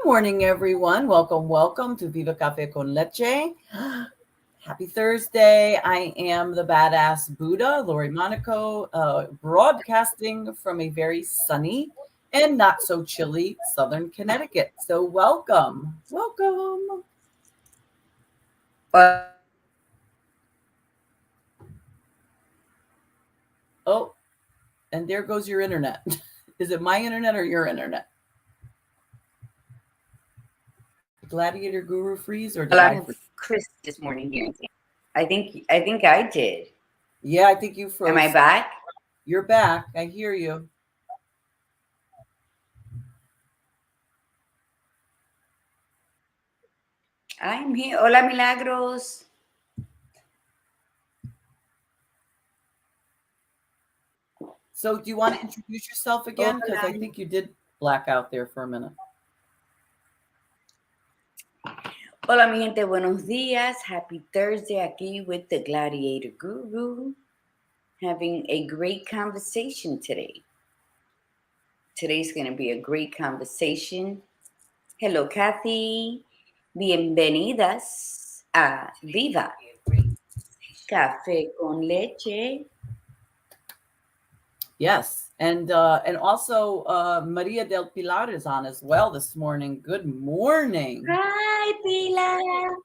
morning, everyone. Welcome to Viva Cafe con Leche. Happy Thursday. I am the badass Buddha, Lori Monaco, broadcasting from a very sunny and not so chilly Southern Connecticut. So welcome. Oh, and there goes your internet. Is it my internet or your internet? Gladiator Guru freeze or did I freeze? Chris this morning here. I think I did. Yeah, I think you froze. Am I back? You're back. I hear you. I'm here. Hola, Milagros. So do you want to introduce yourself again? Because I think you did black out there for a minute. Hola, mi gente. Buenos días. Happy Thursday aquí with the Gladiator Guru. Having a great conversation today. Today's going to be a great conversation. Hello, Kathy. Bienvenidas a Viva Café con Leche. Yes, and also Maria del Pilar is on as well this morning. Good morning. Hi, Pilar.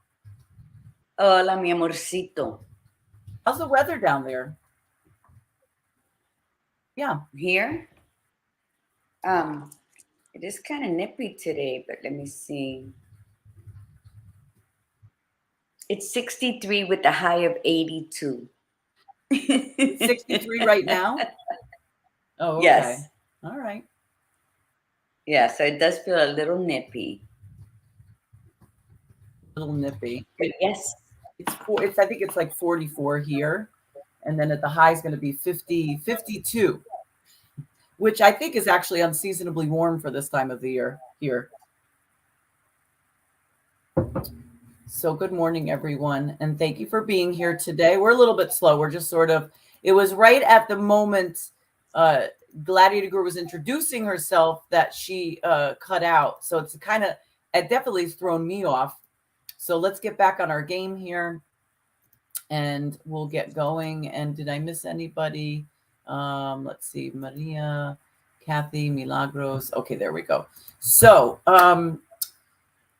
Hola, mi amorcito. How's the weather down there? Yeah. Here? It is kind of nippy today, but let me see. It's 63 with a high of 82. 63 right now? Oh, okay. Yes. All right. Yeah, so it does feel a little nippy. A little nippy. But yes. It's I think it's like 44 here. And then at the high is going to be 52, which I think is actually unseasonably warm for this time of the year here. So good morning, everyone. And thank you for being here today. We're a little bit slow. We're just it was right at the moment Gladiator Guru was introducing herself that she cut out. So it definitely has thrown me off. So let's get back on our game here and we'll get going. And did I miss anybody? Let's see, Maria, Kathy, Milagros. Okay, there we go. So,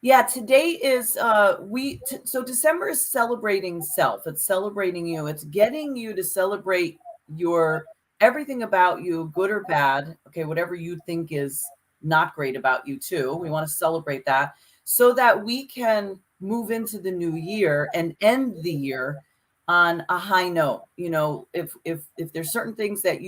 yeah, today is so December is celebrating self. It's celebrating you. It's getting you to celebrate everything about you, good or bad. Okay, whatever you think is not great about you too. We want to celebrate that so that we can move into the new year and end the year on a high note. You know, if there's certain things that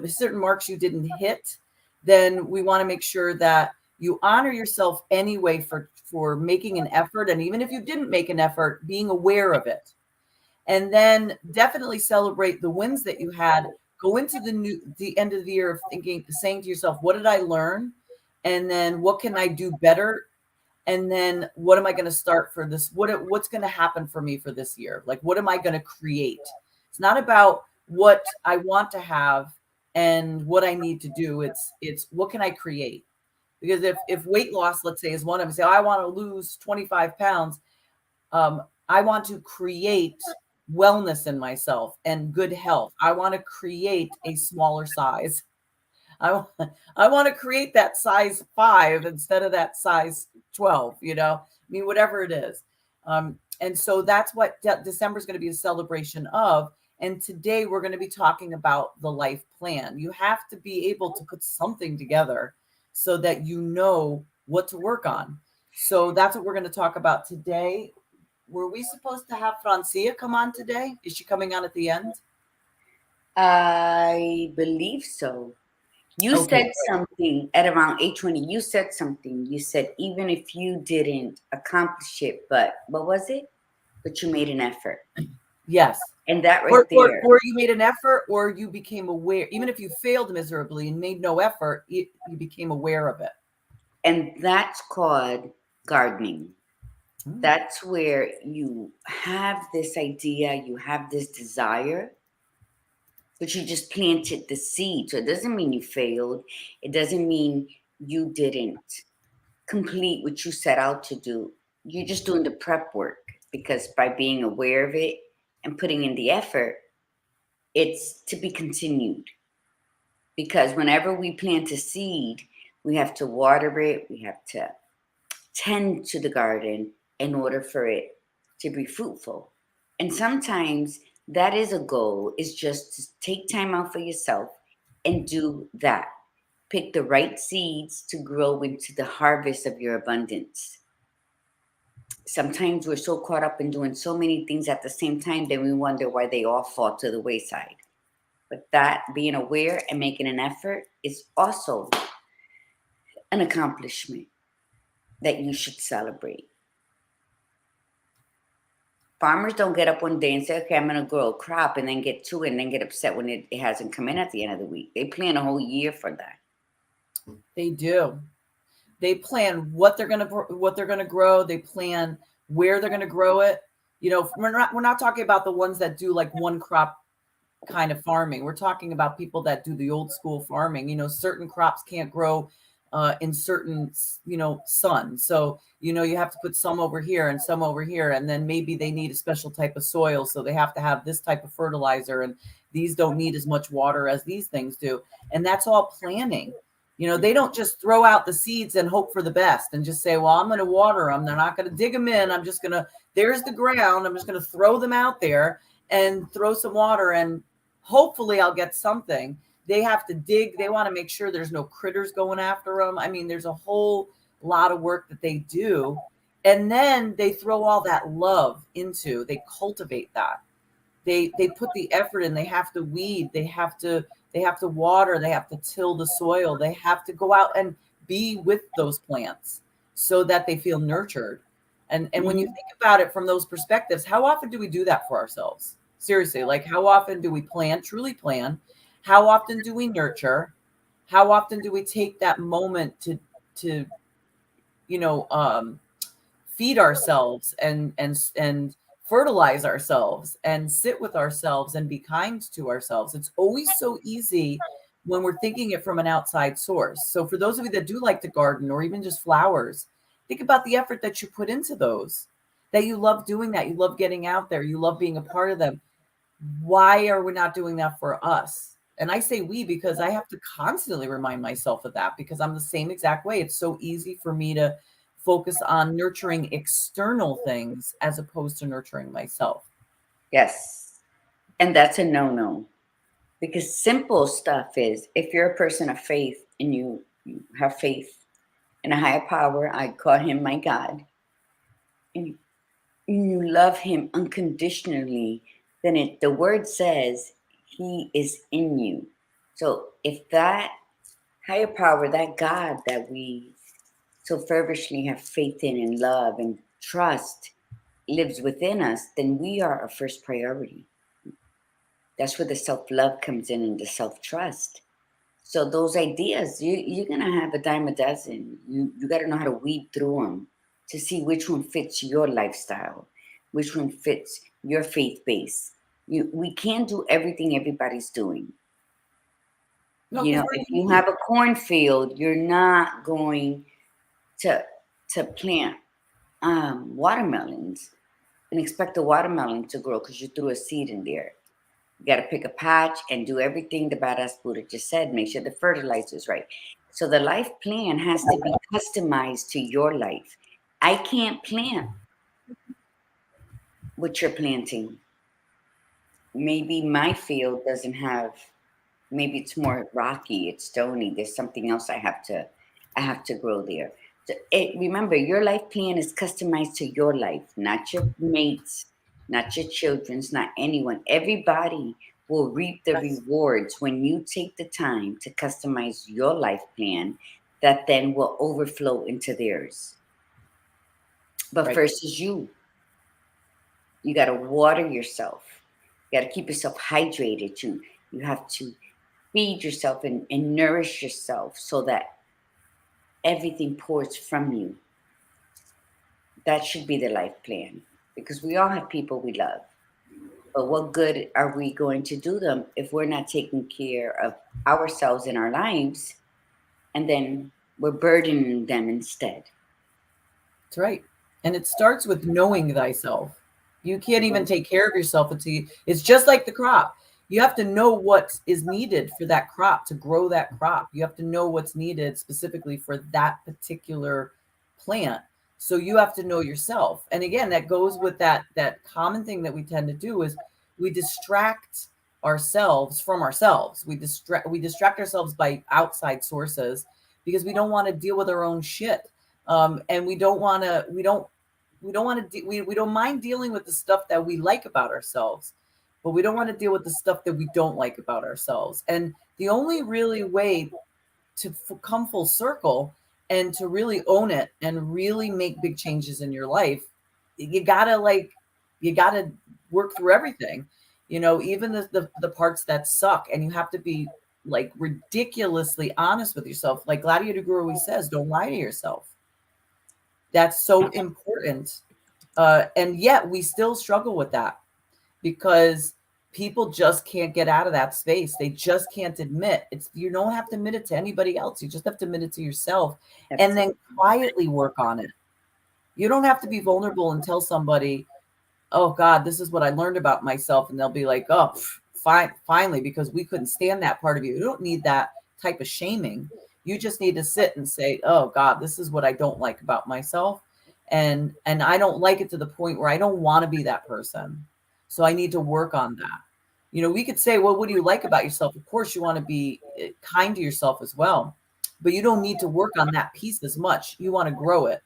certain marks you didn't hit, then we want to make sure that you honor yourself anyway for making an effort. And even if you didn't make an effort, being aware of it. And then definitely celebrate the wins that you had. Go into the end of the year saying to yourself, what did I learn? And then what can I do better? And then what am I going to start for this? What's going to happen for me for this year? Like, what am I going to create? It's not about what I want to have and what I need to do. It's what can I create? Because if weight loss, let's say, is one of them, say, I want to lose 25 pounds. I want to create wellness in myself and good health. I want to create a smaller size. I want to create that size 5 instead of that size 12, I mean, whatever it is. And so that's what December is going to be a celebration of. And today we're going to be talking about the life plan. You have to be able to put something together so that you know what to work on. So that's what we're going to talk about today. Were we supposed to have Francia come on today? Is she coming on at the end? I believe so. You said something at around 8:20. You said something. You said even if you didn't accomplish it, but what was it? But you made an effort. Yes. And that right there. Or you made an effort, or you became aware. Even if you failed miserably and made no effort, you became aware of it. And that's called gardening. That's where you have this idea, you have this desire, but you just planted the seed. So it doesn't mean you failed. It doesn't mean you didn't complete what you set out to do. You're just doing the prep work, because by being aware of it and putting in the effort, it's to be continued. Because whenever we plant a seed, we have to water it, we have to tend to the garden in order for it to be fruitful. And sometimes that is a goal, is just to take time out for yourself and do that. Pick the right seeds to grow into the harvest of your abundance. Sometimes we're so caught up in doing so many things at the same time that we wonder why they all fall to the wayside. But that being aware and making an effort is also an accomplishment that you should celebrate. Farmers don't get up one day and say, okay, I'm going to grow a crop and then get to it and then get upset when it hasn't come in at the end of the week. They plan a whole year for that. They do. They plan what they're going to grow. They plan where they're going to grow it. You know, we're not talking about the ones that do like one crop kind of farming. We're talking about people that do the old school farming. You know, certain crops can't grow in certain, you know, sun. So, you know, you have to put some over here and some over here. And then maybe they need a special type of soil. So they have to have this type of fertilizer. And these don't need as much water as these things do. And that's all planning. You know, they don't just throw out the seeds and hope for the best and just say, well, I'm going to water them. They're not going to dig them in. I'm just going to, there's the ground. I'm just going to throw them out there and throw some water and hopefully I'll get something. They have to dig. They want to make sure there's no critters going after them. I mean, there's a whole lot of work that they do. And then they throw all that love into, they cultivate that. They put the effort in. They have to weed. They have to water. They have to till the soil. They have to go out and be with those plants so that they feel nurtured. And when you think about it from those perspectives, how often do we do that for ourselves? Seriously, like how often do we plan, truly plan? How often do we nurture? How often do we take that moment to you know, feed ourselves and fertilize ourselves and sit with ourselves and be kind to ourselves? It's always so easy when we're thinking it from an outside source. So for those of you that do like to garden or even just flowers, think about the effort that you put into those, that you love doing that. You love getting out there. You love being a part of them. Why are we not doing that for us? And I say we because I have to constantly remind myself of that, because I'm the same exact way. It's so easy for me to focus on nurturing external things as opposed to nurturing myself. Yes. And that's a no-no. Because simple stuff is, if you're a person of faith and you have faith in a higher power, I call him my God, and you love him unconditionally, then the word says he is in you. So if that higher power, that God that we so fervently have faith in and love and trust lives within us, then we are our first priority. That's where the self-love comes in and the self-trust. So those ideas, you're going to have a dime a dozen. You got to know how to weed through them to see which one fits your lifestyle, which one fits your faith base. We can't do everything everybody's doing. No, You know, if you have a cornfield, you're not going to plant watermelons and expect the watermelon to grow because you threw a seed in there. You got to pick a patch and do everything the badass Buddha just said. Make sure the fertilizer is right. So the life plan has to be customized to your life. I can't plant what you're planting. Maybe my field doesn't have, maybe it's more rocky, it's stony. There's something else I have to grow there. So remember, your life plan is customized to your life, not your mates, not your children's, not anyone. Everybody will reap the rewards when you take the time to customize your life plan, that then will overflow into theirs. But first is you. You got to water yourself. You got to keep yourself hydrated. You have to feed yourself and nourish yourself so that everything pours from you. That should be the life plan, because we all have people we love. But what good are we going to do them if we're not taking care of ourselves in our lives, and then we're burdening them instead? That's right. And it starts with knowing thyself. You can't even take care of yourself until it's just like the crop. You have to know what is needed for that crop to grow that crop. You have to know what's needed specifically for that particular plant. So you have to know yourself. And again, that goes with that common thing that we tend to do is we distract ourselves from ourselves. We distract ourselves by outside sources because we don't want to deal with our own shit. And we don't mind dealing with the stuff that we like about ourselves, but we don't want to deal with the stuff that we don't like about ourselves. And the only really way to come full circle and to really own it and really make big changes in your life, you gotta work through everything, even the parts that suck. And you have to be like ridiculously honest with yourself. Like Gladiator Guru always says, don't lie to yourself. That's so important. And yet we still struggle with that because people just can't get out of that space. They just can't admit it's, you don't have to admit it to anybody else. You just have to admit it to yourself and then quietly work on it. You don't have to be vulnerable and tell somebody, oh God, this is what I learned about myself. And they'll be like, oh, fine, finally, because we couldn't stand that part of you. You don't need that type of shaming. You just need to sit and say, oh God, this is what I don't like about myself. And I don't like it to the point where I don't want to be that person. So I need to work on that. We could say, well, what do you like about yourself? Of course, you want to be kind to yourself as well, but you don't need to work on that piece as much. You want to grow it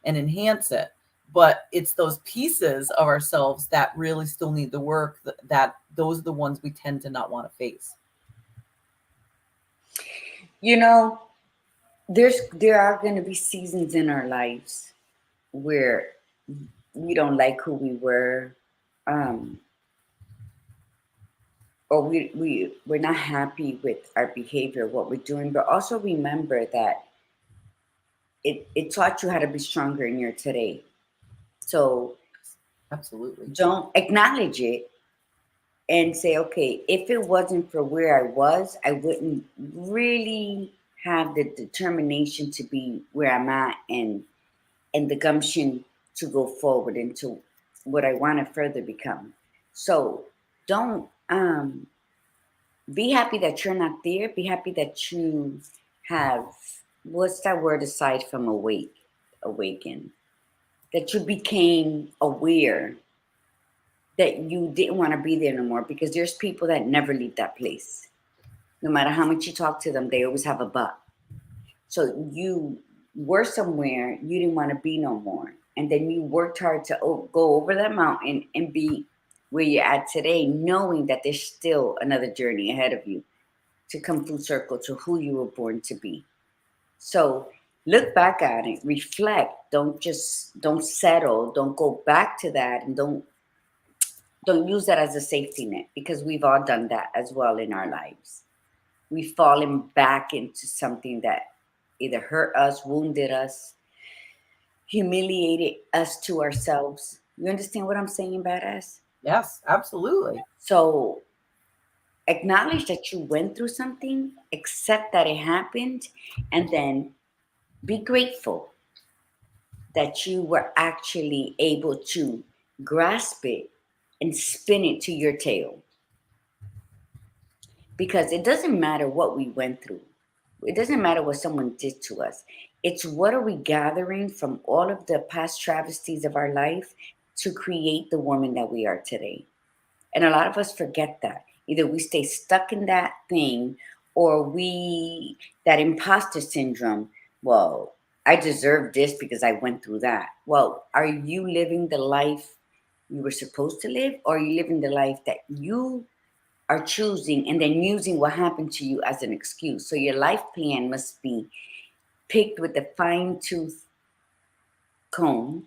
and enhance it. But it's those pieces of ourselves that really still need the work, that those are the ones we tend to not want to face. There are going to be seasons in our lives where we don't like who we were, or we're not happy with our behavior, what we're doing. But also remember that it taught you how to be stronger in your today. So Absolutely. don't acknowledge it and say, okay, if it wasn't for where I was, I wouldn't really have the determination to be where I'm at, and the gumption to go forward into what I want to further become. So don't be happy that you're not there. Be happy that you have, what's that word aside from awaken? That you became aware that you didn't want to be there no more, because there's people that never leave that place. No matter how much you talk to them, they always have a but. So you were somewhere you didn't want to be no more. And then you worked hard to go over that mountain and be where you're at today, knowing that there's still another journey ahead of you to come full circle to who you were born to be. So look back at it, reflect, don't settle, don't go back to that, and don't use that as a safety net, because we've all done that as well in our lives. We've fallen back into something that either hurt us, wounded us, humiliated us to ourselves. You understand what I'm saying, badass? Yes, absolutely. So acknowledge that you went through something, accept that it happened, and then be grateful that you were actually able to grasp it and spin it to your tail. Because it doesn't matter what we went through. It doesn't matter what someone did to us. It's what are we gathering from all of the past travesties of our life to create the woman that we are today. And a lot of us forget that. Either we stay stuck in that thing, or that imposter syndrome. Well, I deserve this because I went through that. Well, are you living the life you were supposed to live, or are you living the life that you are choosing and then using what happened to you as an excuse? So your life plan must be picked with a fine-tooth comb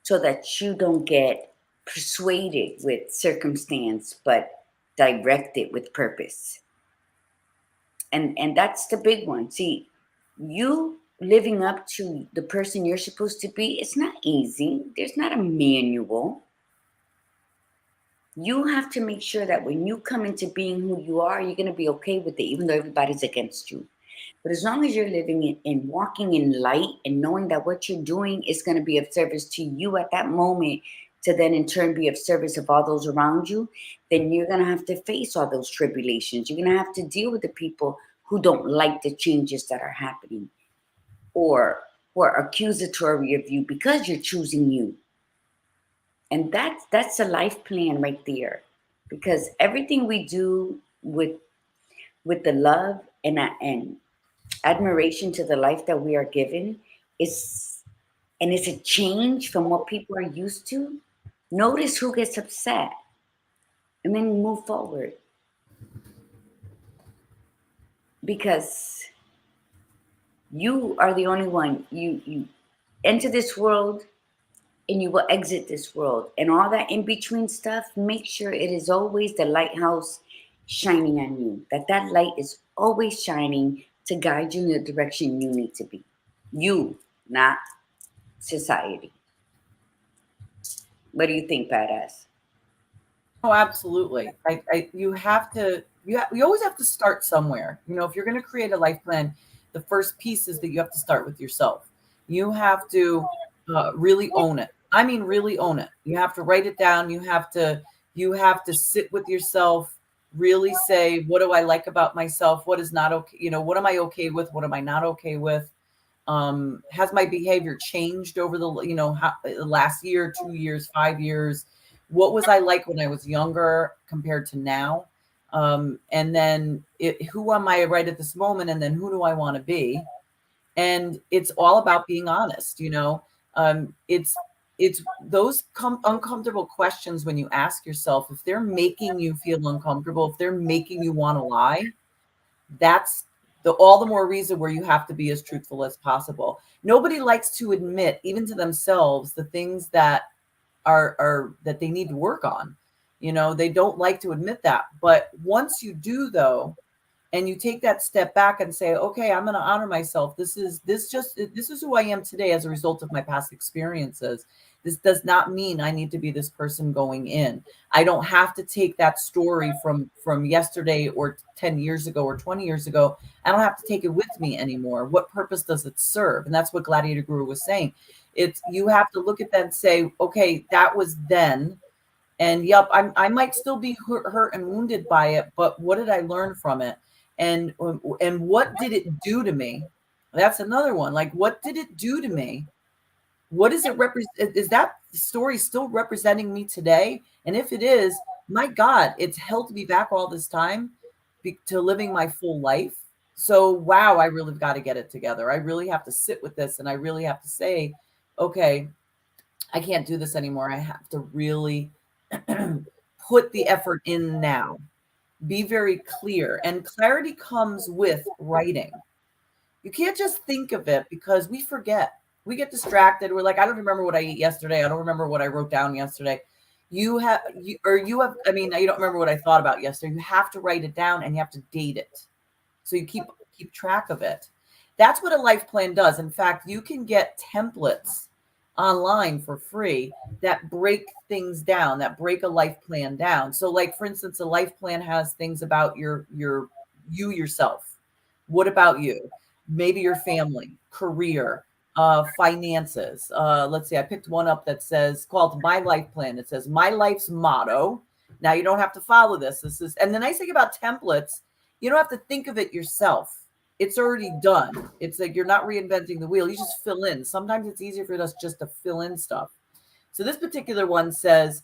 so that you don't get persuaded with circumstance, but directed with purpose. And that's the big one. See, you living up to the person you're supposed to be, it's not easy. There's not a manual. You have to make sure that when you come into being who you are, you're going to be okay with it, even though everybody's against you. But as long as you're living and walking in light and knowing that what you're doing is going to be of service to you at that moment, to then in turn be of service of all those around you, then you're going to have to face all those tribulations. You're going to have to deal with the people who don't like the changes that are happening, or who are accusatory of you because you're choosing you. And that's a life plan right there, because everything we do with the love and admiration to the life that we are given is, and it's a change from what people are used to. Notice who gets upset and then move forward, because you are the only one. You enter this world and you will exit this world, and all that in between stuff, make sure it is always the lighthouse shining on you, that light is always shining to guide you in the direction you need to be. You, not society. What do you think, badass? Oh, absolutely. You have to, you always have to start somewhere. You know, if you're going to create a life plan, the first piece is that you have to start with yourself. You have to really own it. I mean, really own it. You have to write it down. You have to sit with yourself, really say, what do I like about myself? What is not okay? You know, what am I okay with? What am I not okay with? Has my behavior changed over the, last year, 2 years, 5 years? What was I like when I was younger compared to now? And then who am I right at this moment? And then who do I want to be? And it's all about being honest. It's those uncomfortable questions when you ask yourself, if they're making you feel uncomfortable, if they're making you want to lie, that's all the more reason where you have to be as truthful as possible. Nobody likes to admit, even to themselves, the things that are that they need to work on. They don't like to admit that. But once you do, though, and you take that step back and say, okay, I'm going to honor myself. This is who I am today as a result of my past experiences. This does not mean I need to be this person going in. I don't have to take that story from yesterday or 10 years ago or 20 years ago. I don't have to take it with me anymore. What purpose does it serve? And that's what Gladiator Guru was saying. You have to look at that and say, okay, that was then. And yep, I might still be hurt and wounded by it, but what did I learn from it? And what did it do to me? That's another one. Like, what did it do to me? What does it represent? Is that story still representing me today? And if it is, my God, it's held me back all this time to living my full life. So, wow, I really got to get it together. I really have to sit with this, and I really have to say, okay, I can't do this anymore. I have to really put the effort in now. Be very clear. And clarity comes with writing. You can't just think of it, because we forget. We get distracted. We're like, I don't remember what I ate yesterday. I don't remember what I wrote down yesterday. You don't remember what I thought about yesterday. You have to write it down, and you have to date it, so you keep track of it. That's what a life plan does. In fact, you can get templates online for free that break things down, that break a life plan down. So, like, for instance, a life plan has things about yourself. What about you? Maybe your family, career, finances. Let's see, I picked one up that says, called My Life Plan. It says, my life's motto. Now, you don't have to follow this. And the nice thing about templates, you don't have to think of it yourself. It's already done. It's like you're not reinventing the wheel. You just fill in. Sometimes it's easier for us just to fill in stuff. So this particular one says,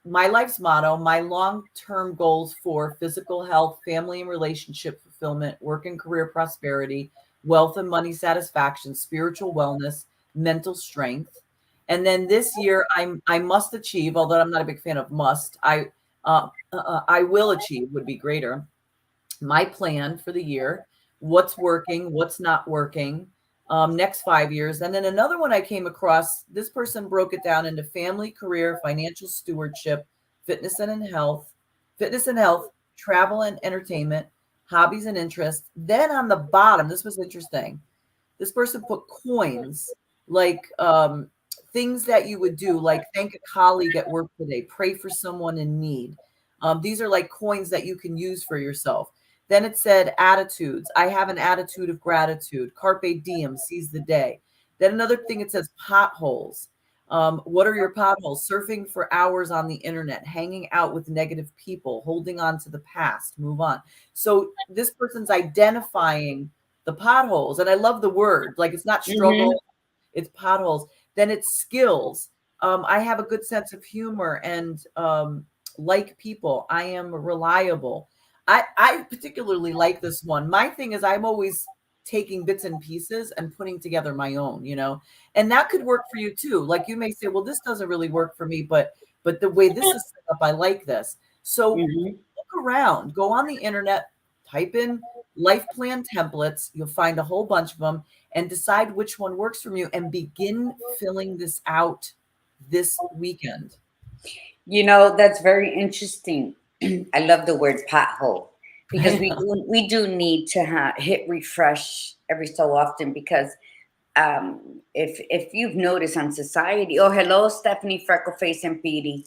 my life's motto, my long-term goals for physical health, family and relationship fulfillment, work and career prosperity, wealth and money satisfaction, spiritual wellness, mental strength. And then this year, I must achieve, although I'm not a big fan of must, I will achieve would be greater. My plan for the year, what's working, what's not working, next 5 years. And then another one I came across, this person broke it down into family, career, financial stewardship, fitness and health, travel and entertainment, hobbies and interests. Then on the bottom, this was interesting. This person put coins, like things that you would do, like thank a colleague at work today, pray for someone in need. These are like coins that you can use for yourself. Then it said attitudes. I have an attitude of gratitude. Carpe diem, seize the day. Then another thing, it says potholes. What are your potholes? Surfing for hours on the internet, hanging out with negative people, holding on to the past, move on. So this person's identifying the potholes. And I love the word, like it's not struggle, it's potholes. Then it's skills. I have a good sense of humor and like people. I am reliable. I particularly like this one. My thing is I'm always taking bits and pieces and putting together my own, and that could work for you too. Like you may say, well, this doesn't really work for me, but the way this is set up, I like this. So look around, go on the internet, type in life plan templates. You'll find a whole bunch of them and decide which one works for you and begin filling this out this weekend. That's very interesting. I love the word pothole because we do need to hit refresh every so often because if you've noticed on society, hello, Stephanie, Freckleface and Petey,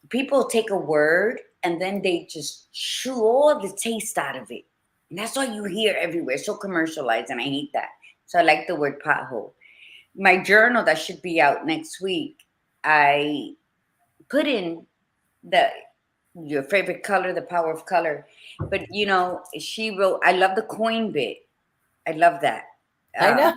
people take a word and then they just chew all the taste out of it. And that's all you hear everywhere. So commercialized, and I hate that. So I like the word pothole. My journal that should be out next week, I put in your favorite color, the power of color. But she wrote, I love the coin bit. I love that. I know.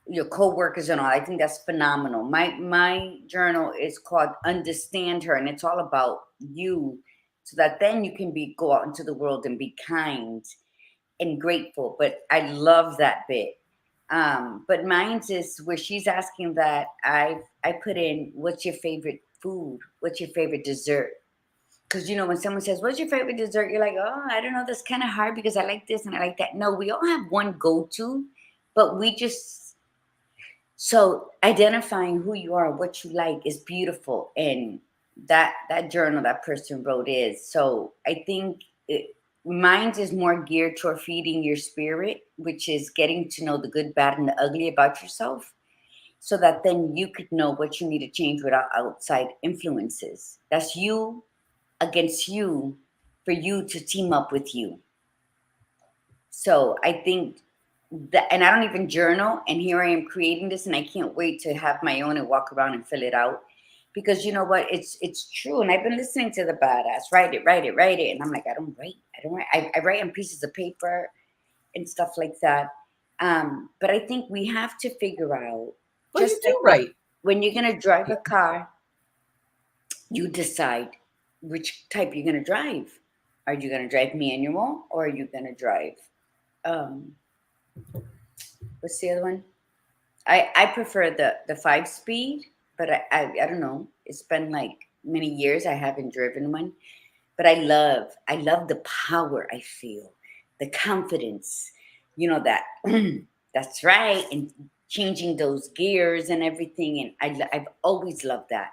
Your co-workers and all. I think that's phenomenal. My journal is called Understand Her, and it's all about you, so that then you can go out into the world and be kind and grateful. But I love that bit. But mine's is where she's asking that I put in, what's your favorite food? What's your favorite dessert? Because when someone says, what's your favorite dessert? You're like, oh, I don't know. That's kind of hard because I like this and I like that. No, we all have one go-to, but so identifying who you are, what you like is beautiful. And that journal that person wrote is. So I think mine is more geared toward feeding your spirit, which is getting to know the good, bad, and the ugly about yourself, so that then you could know what you need to change without outside influences. That's you against you for you to team up with you. So I think that, and I don't even journal, and here I am creating this, and I can't wait to have my own and walk around and fill it out, because you know what, it's true. And I've been listening to the badass, write it, and I'm like, I don't write. I write on pieces of paper and stuff like that. But I think we have to figure out, well, just you do right. When you're gonna drive a car, you decide which type you're gonna drive. Are you gonna drive manual, or are you gonna drive what's the other one? I prefer the 5-speed, but I don't know. It's been like many years I haven't driven one. But I love the power I feel, the confidence, that that's right, and changing those gears and everything. And I've always loved that.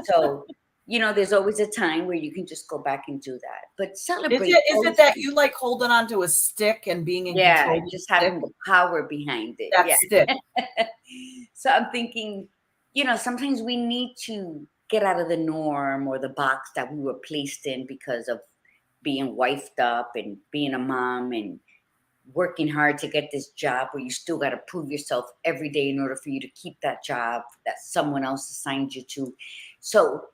So, there's always a time where you can just go back and do that. But celebrate. Is it that you like holding on to a stick and being in control? Just having the power behind it. That stick. So I'm thinking, sometimes we need to get out of the norm or the box that we were placed in because of being wifed up and being a mom and working hard to get this job where you still got to prove yourself every day in order for you to keep that job that someone else assigned you to. So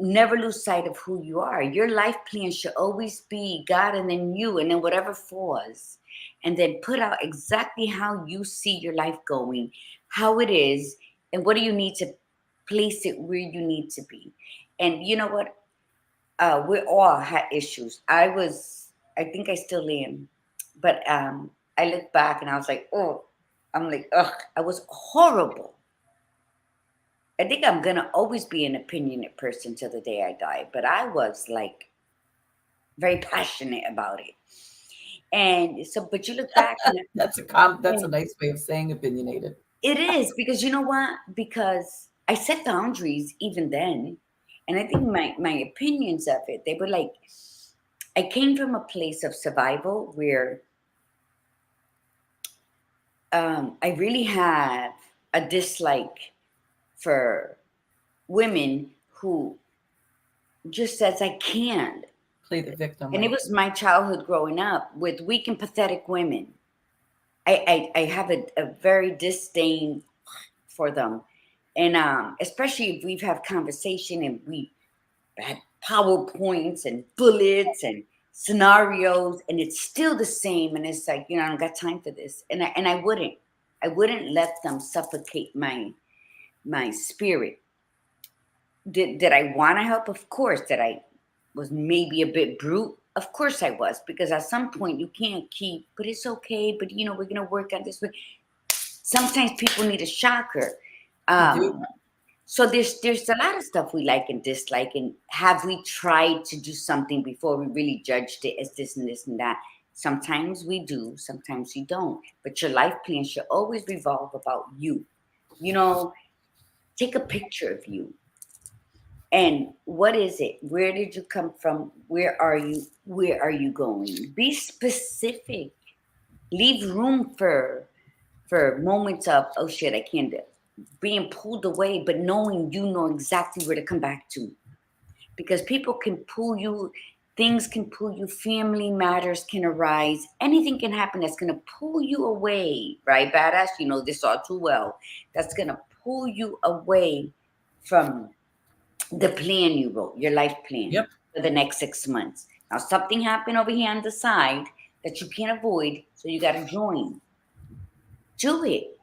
never lose sight of who you are. Your life plan should always be God, and then you, and then whatever falls, and then put out exactly how you see your life going, how it is, and what do you need to place it where you need to be. And you know what? We all had issues. I think I still am. But I look back and I was like, ugh, I was horrible. I think I'm going to always be an opinionated person till the day I die. But I was like very passionate about it. And so, but you look back. And that's a nice way of saying opinionated. It is, because you know what? Because I set boundaries even then. And I think my opinions of it, they were like, I came from a place of survival where I really have a dislike for women who just says I can't. Play the victim. And it was my childhood growing up with weak and pathetic women. I have a very disdain for them. And especially if we've had conversation and we had PowerPoints and bullets and scenarios, and it's still the same. And it's like, I don't got time for this. And I wouldn't let them suffocate my spirit. Did I want to help? Of course. That I was maybe a bit brute. Of course I was, because at some point you can't keep, but it's okay. But we're gonna work on this. Sometimes people need a shocker. So there's a lot of stuff we like and dislike. And have we tried to do something before we really judged it as this and this and that? Sometimes we do, sometimes we don't. But your life plan should always revolve about you. Take a picture of you. And what is it? Where did you come from? Where are you? Where are you going? Be specific. Leave room for moments of, oh shit, I can't do it. Being pulled away, but knowing you know exactly where to come back to. Because people can pull you, things can pull you, family matters can arise, anything can happen that's going to pull you away, right, badass? You know this all too well. That's going to pull you away from the plan you wrote, your life plan for the next 6 months. Now, something happened over here on the side that you can't avoid, so you got to join. Do it.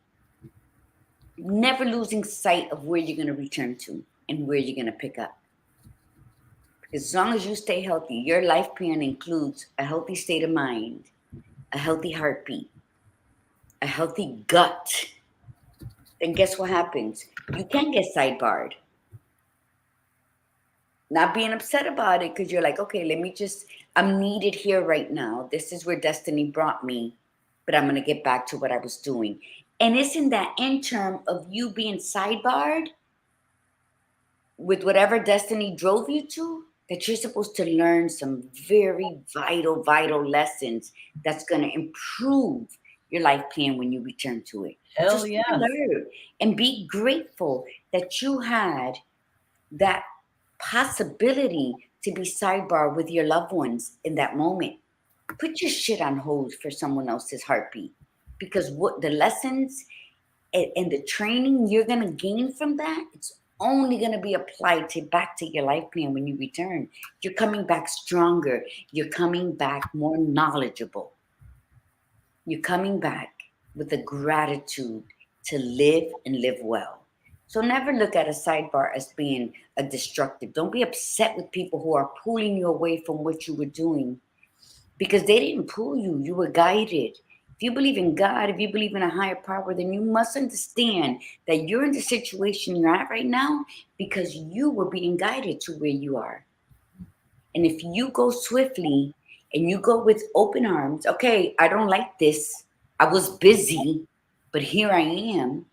Never losing sight of where you're going to return to and where you're going to pick up. Because as long as you stay healthy, your life plan includes a healthy state of mind, a healthy heartbeat, a healthy gut. Then guess what happens? You can get sidebarred. Not being upset about it because you're like, okay, I'm needed here right now. This is where destiny brought me, but I'm going to get back to what I was doing. And it's in that interim of you being sidebarred with whatever destiny drove you to that you're supposed to learn some very vital, vital lessons that's going to improve your life plan when you return to it. Hell yeah. Learn and be grateful that you had that possibility to be sidebar with your loved ones in that moment. Put your shit on hold for someone else's heartbeat, because what the lessons and the training you're going to gain from that, it's only going to be applied back to your life plan when you return. You're coming back stronger. You're coming back more knowledgeable. You're coming back with a gratitude to live and live well. So never look at a sidebar as being a destructive. Don't be upset with people who are pulling you away from what you were doing, because they didn't pull you. You were guided. If you believe in God, if you believe in a higher power, then you must understand that you're in the situation you're at right now because you were being guided to where you are. And if you go swiftly and you go with open arms, okay, I don't like this. I was busy, but here I am.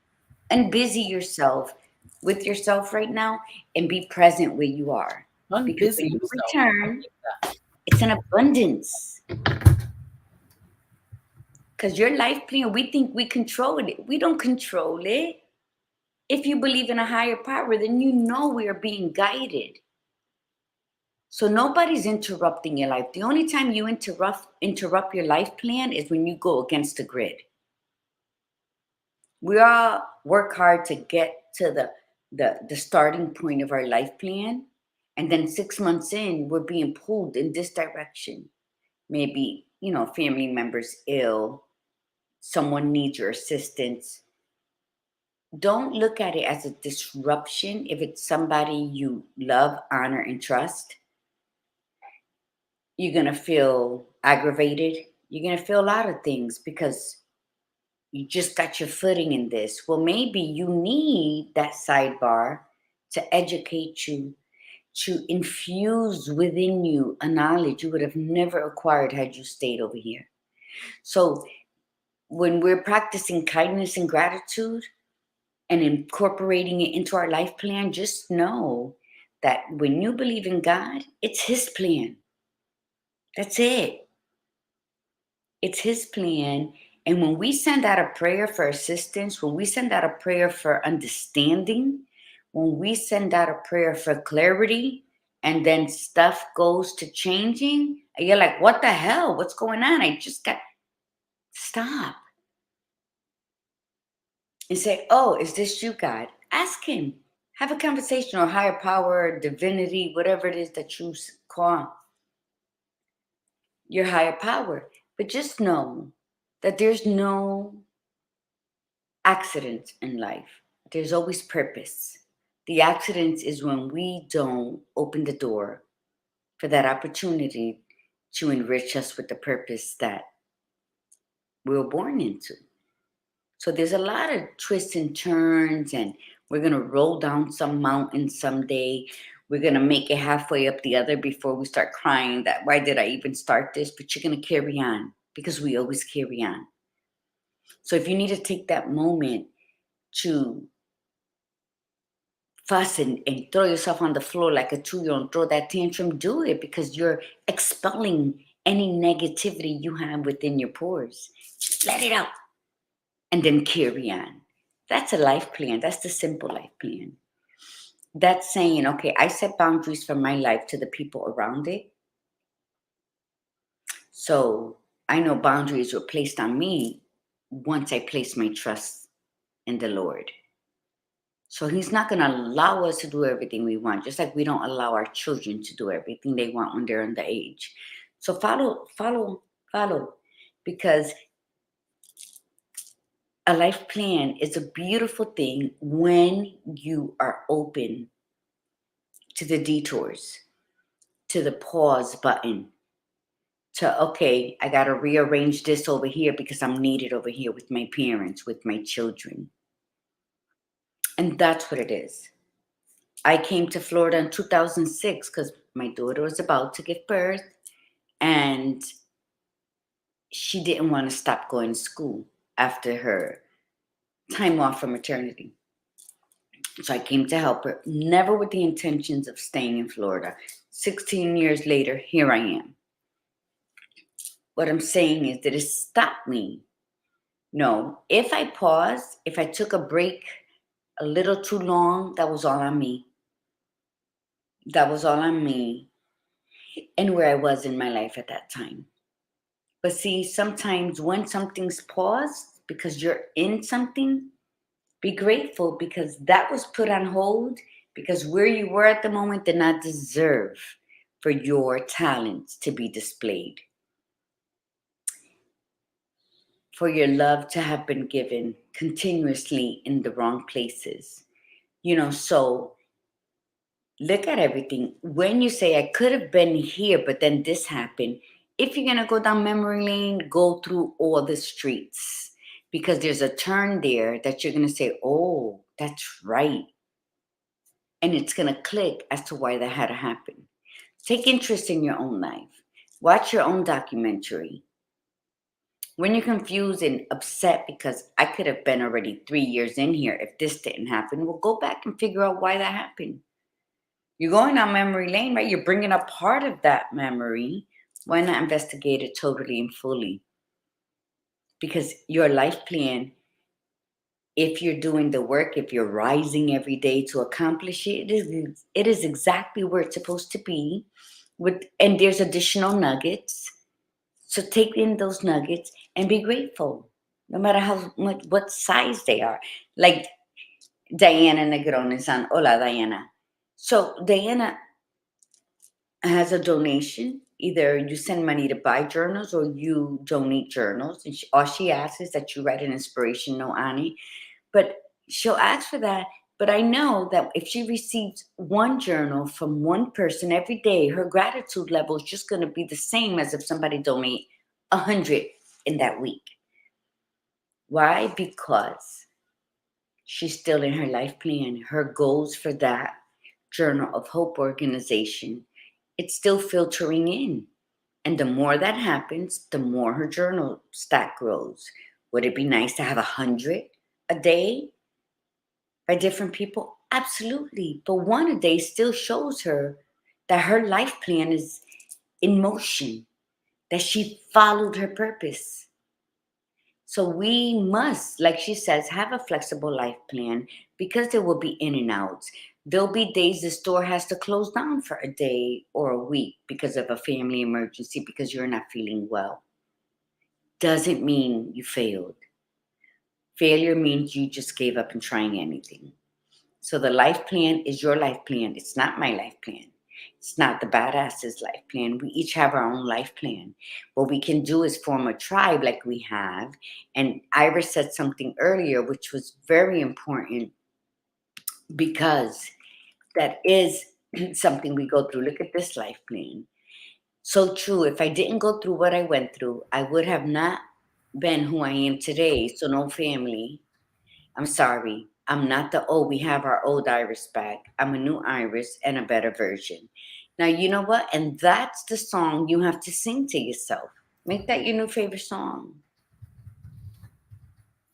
And busy yourself with yourself right now and be present where you are. Because when you return, it's an abundance. Because your life plan, we think we control it. We don't control it. If you believe in a higher power, then you know we are being guided. So nobody's interrupting your life. The only time you interrupt your life plan is when you go against the grid. We all work hard to get to the starting point of our life plan. And then 6 months in, we're being pulled in this direction. Maybe, family members ill. Someone needs your assistance. Don't look at it as a disruption if it's somebody you love, honor, and trust. You're going to feel aggravated. You're going to feel a lot of things because you just got your footing in this. Well, maybe you need that sidebar to educate you, to infuse within you a knowledge you would have never acquired had you stayed over here. So when we're practicing kindness and gratitude and incorporating it into our life plan, just know that when you believe in God, it's His plan. That's it. It's His plan. And when we send out a prayer for assistance, when we send out a prayer for understanding, when we send out a prayer for clarity and then stuff goes to changing, and you're like, what the hell? What's going on? I just got stop and say, oh, is this you, God? Ask him. Have a conversation, or higher power, divinity, whatever it is that you call your higher power. But just know that there's no accident in life. There's always purpose. The accidents is when we don't open the door for that opportunity to enrich us with the purpose that we were born into. So there's a lot of twists and turns, and we're going to roll down some mountain someday. We're going to make it halfway up the other before we start crying that, why did I even start this? But you're going to carry on, because we always carry on. So if you need to take that moment to fuss and throw yourself on the floor like a 2-year-old, throw that tantrum, do it, because you're expelling any negativity you have within your pores. Just let it out and then carry on. That's a life plan. That's the simple life plan. That's saying, okay, I set boundaries for my life to the people around it. So I know boundaries were placed on me once I placed my trust in the Lord. So he's not going to allow us to do everything we want, just like we don't allow our children to do everything they want when they're underage. So follow, because a life plan is a beautiful thing when you are open to the detours, to the pause button, to, okay, I got to rearrange this over here because I'm needed over here with my parents, with my children. And that's what it is. I came to Florida in 2006 because my daughter was about to give birth, and she didn't want to stop going to school after her time off from maternity. So I came to help her, never with the intentions of staying in Florida. 16 years later, here I am. What I'm saying is, did it stop me? No. If I paused, if I took a break a little too long, that was all on me. That was all on me and where I was in my life at that time. But see, sometimes when something's paused because you're in something, be grateful, because that was put on hold because where you were at the moment did not deserve for your talents to be displayed, for your love to have been given continuously in the wrong places. So look at everything. When you say, I could have been here, but then this happened. If you're going to go down memory lane, go through all the streets, because there's a turn there that you're going to say, oh, that's right. And it's going to click as to why that had to happen. Take interest in your own life. Watch your own documentary. When you're confused and upset because I could have been already 3 years in here if this didn't happen, well, go back and figure out why that happened. You're going down memory lane, right? You're bringing up part of that memory. Why not investigate it totally and fully? Because your life plan, if you're doing the work, if you're rising every day to accomplish it, it is exactly where it's supposed to be. And there's additional nuggets. So take in those nuggets and be grateful, no matter how much, what size they are. Like Diana Negroni-san. Hola, Diana. So Diana has a donation. Either you send money to buy journals or you donate journals. And all she asks is that you write an inspirational on it. But she'll ask for that. But I know that if she receives one journal from one person every day, her gratitude level is just going to be the same as if somebody donate 100 in that week. Why? Because she's still in her life plan. Her goals for that Journal of Hope organization, it's still filtering in. And the more that happens, the more her journal stack grows. Would it be nice to have 100 a day by different people? Absolutely. But one a day still shows her that her life plan is in motion, that she followed her purpose. So we must, like she says, have a flexible life plan, because there will be in and outs. There'll be days the store has to close down for a day or a week because of a family emergency, because you're not feeling well. Doesn't mean you failed. Failure means you just gave up on trying anything. So the life plan is your life plan. It's not my life plan. It's not the badass's life plan. We each have our own life plan. What we can do is form a tribe like we have. And Iris said something earlier, which was very important, because that is something we go through. Look at this life plan. So true. If I didn't go through what I went through, I would have not been who I am today. So no family. I'm sorry. I'm not we have our old Iris back. I'm a new Iris and a better version. Now, you know what? And that's the song you have to sing to yourself. Make that your new favorite song.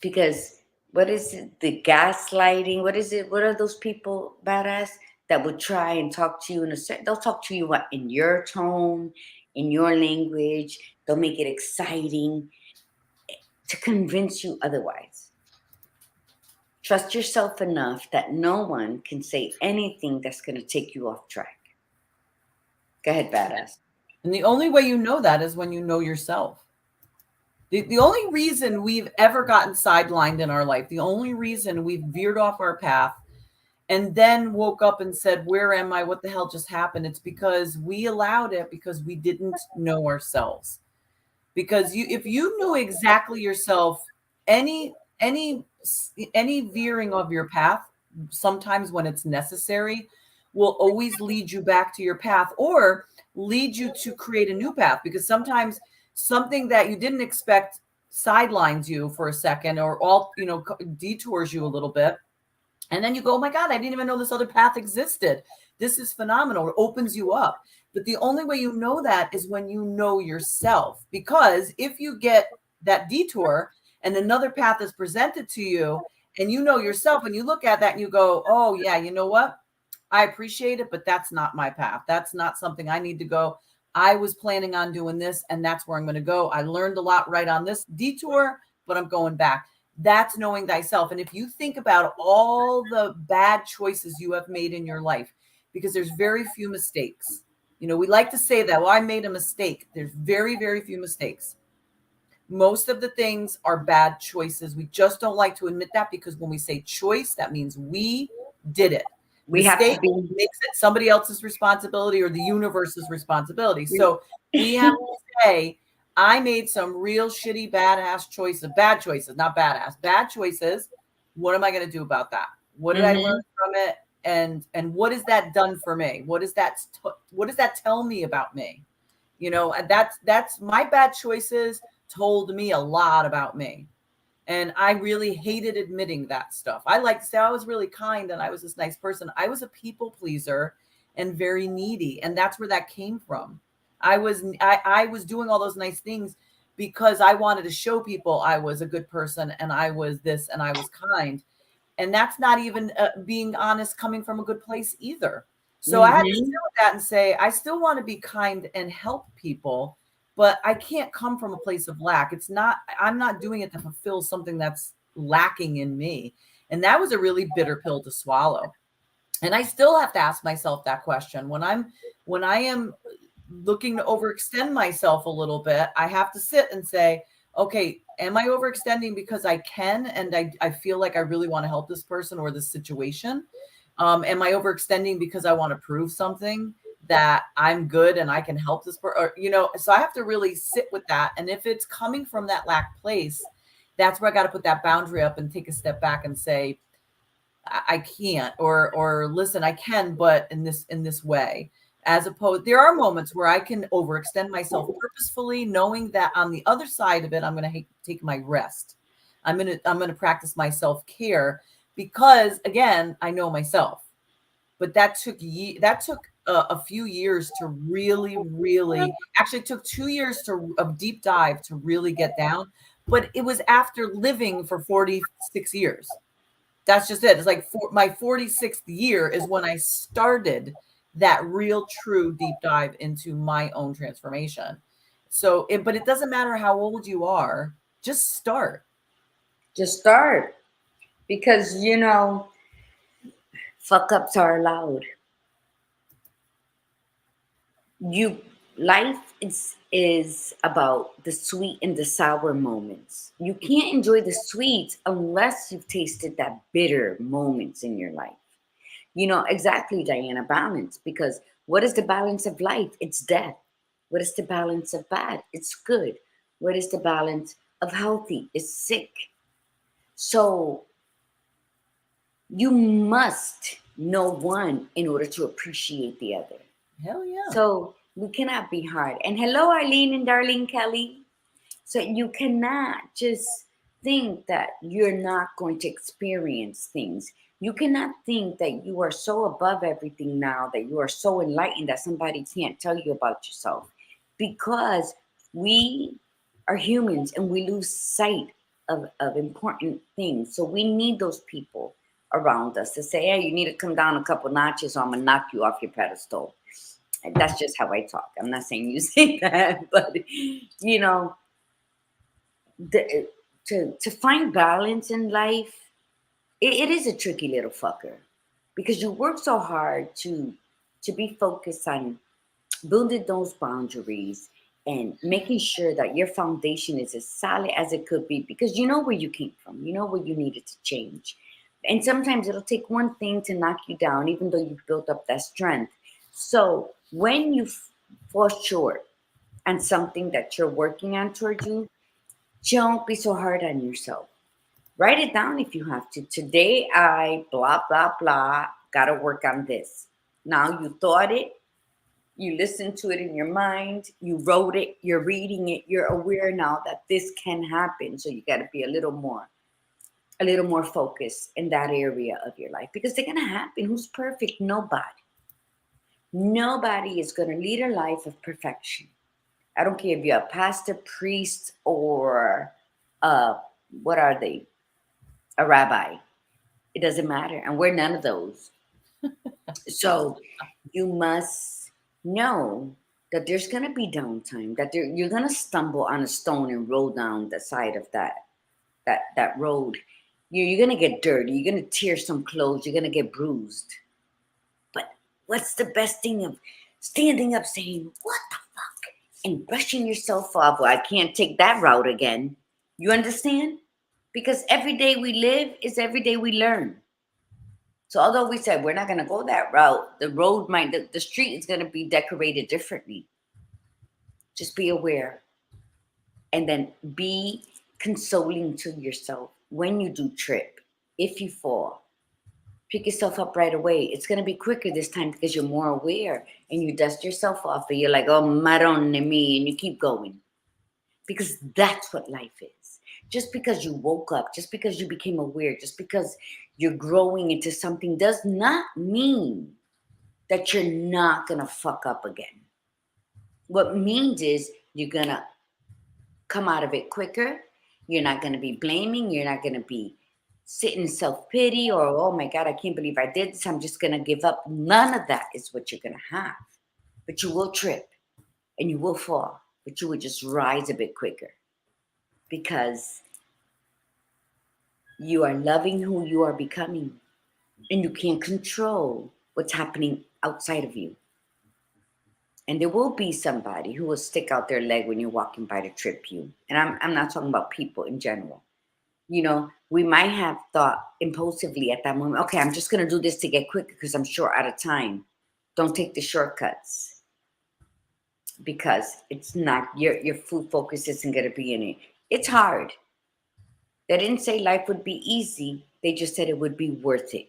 Because what is it? The gaslighting? What is it? What are those people, badass, that would try and talk to you in a certain, they'll talk to you what, in your tone, in your language. They'll make it exciting to convince you otherwise. Trust yourself enough that no one can say anything that's going to take you off track. Go ahead, badass. And the only way you know that is when you know yourself. The only reason we've ever gotten sidelined in our life, the only reason we've veered off our path and then woke up and said, where am I? What the hell just happened? It's because we allowed it, because we didn't know ourselves. Because if you knew exactly yourself, any veering of your path, sometimes when it's necessary, will always lead you back to your path or lead you to create a new path. Because sometimes something that you didn't expect sidelines you for a second, or detours you a little bit. And then you go, oh my God, I didn't even know this other path existed. This is phenomenal. It opens you up. But the only way you know that is when you know yourself. Because if you get that detour and another path is presented to you and you know yourself, and you look at that and you go, oh yeah, you know what? I appreciate it, but that's not my path. That's not something I need to go. I was planning on doing this, and that's where I'm going to go. I learned a lot right on this detour, but I'm going back. That's knowing thyself. And if you think about all the bad choices you have made in your life, because there's very few mistakes. We like to say that, well, I made a mistake. There's very, very few mistakes. Most of the things are bad choices. We just don't like to admit that, because when we say choice, that means we did it. We have to be, makes it somebody else's responsibility or the universe's responsibility. So we have to say, I made some real shitty, bad choices, not badass, bad choices. What am I going to do about that? What did I learn from it? And what has that done for me? What does that tell me about me? And that's my bad choices told me a lot about me. And I really hated admitting that stuff. I like to say I was really kind and I was this nice person. I was a people pleaser and very needy. And that's where that came from. I was doing all those nice things because I wanted to show people I was a good person and I was this and I was kind. And that's not even being honest, coming from a good place either. So I had to deal with that and say, I still want to be kind and help people, but I can't come from a place of lack. I'm not doing it to fulfill something that's lacking in me. And that was a really bitter pill to swallow. And I still have to ask myself that question. When I am looking to overextend myself a little bit, I have to sit and say, okay, am I overextending because I can and I feel like I really want to help this person or this situation? Am I overextending because I want to prove something that I'm good and I can help this person? So I have to really sit with that. And if it's coming from that lack place, that's where I got to put that boundary up and take a step back and say, I can't, or listen, I can, but in this way. As opposed, there are moments where I can overextend myself purposefully, knowing that on the other side of it, I'm going to take my rest. I'm going to practice my self-care because, again, I know myself. But that took a few years to really, actually took 2 years of deep dive to really get down. But it was after living for 46 years. That's just it. It's like my 46th year is when I started that real, true deep dive into my own transformation. So, but it doesn't matter how old you are. Just start. Just start. Because, Fuck ups are allowed. You life is about the sweet and the sour moments. You can't enjoy the sweets unless you've tasted that bitter moments in your life. You know, exactly, Diana, balance. Because what is the balance of life? It's death. What is the balance of bad? It's good. What is the balance of healthy? It's sick. So you must know one in order to appreciate the other. Hell yeah. So we cannot be hard. And hello, Arlene and Darlene Kelly. So you cannot just think that you're not going to experience things. You cannot think that you are so above everything now, that you are so enlightened that somebody can't tell you about yourself. Because we are humans and we lose sight of important things. So we need those people around us to say, hey, you need to come down a couple notches or I'm going to knock you off your pedestal. And that's just how I talk. I'm not saying you say that, but you know, to find balance in life, it is a tricky little fucker because you work so hard to be focused on building those boundaries and making sure that your foundation is as solid as it could be because you know where you came from, you know where you needed to change. And sometimes it'll take one thing to knock you down, even though you've built up that strength. So when you fall short on something that you're working on toward you, don't be so hard on yourself. Write it down if you have to. Today, I blah, blah, blah, got to work on this. Now you thought it, you listened to it in your mind, you wrote it, you're reading it, you're aware now that this can happen. So you got to be a little more focused in that area of your life because they're going to happen. Who's perfect? Nobody. Nobody is going to lead a life of perfection. I don't care if you're a pastor, priest, or uh, what are they? A rabbi. It doesn't matter. And we're none of those. So you must know that there's going to be downtime, that you're going to stumble on a stone and roll down the side of that road. You're going to get dirty. You're going to tear some clothes. You're going to get bruised. But what's the best thing of standing up saying, what the fuck? And brushing yourself off. Well, I can't take that route again. You understand? Because every day we live is every day we learn. So although we said we're not going to go that route, the street is going to be decorated differently. Just be aware. And then be consoling to yourself when you do trip. If you fall, pick yourself up right away. It's going to be quicker this time because you're more aware and you dust yourself off and you're like, oh, marron me, and you keep going. Because that's what life is. Just because you woke up, just because you became aware, just because you're growing into something does not mean that you're not going to fuck up again. What means is you're going to come out of it quicker. You're not going to be blaming. You're not going to be sitting in self-pity or, oh my God, I can't believe I did this. I'm just going to give up. None of that is what you're going to have. But you will trip and you will fall, but you will just rise a bit quicker because you are loving who you are becoming and you can't control what's happening outside of you. And there will be somebody who will stick out their leg when you're walking by to trip you. And I'm not talking about people in general. You know, we might have thought impulsively at that moment, okay, I'm just going to do this to get quicker because I'm short out of time. Don't take the shortcuts because it's not, your full focus isn't going to be in it. It's hard. They didn't say life would be easy. They just said it would be worth it.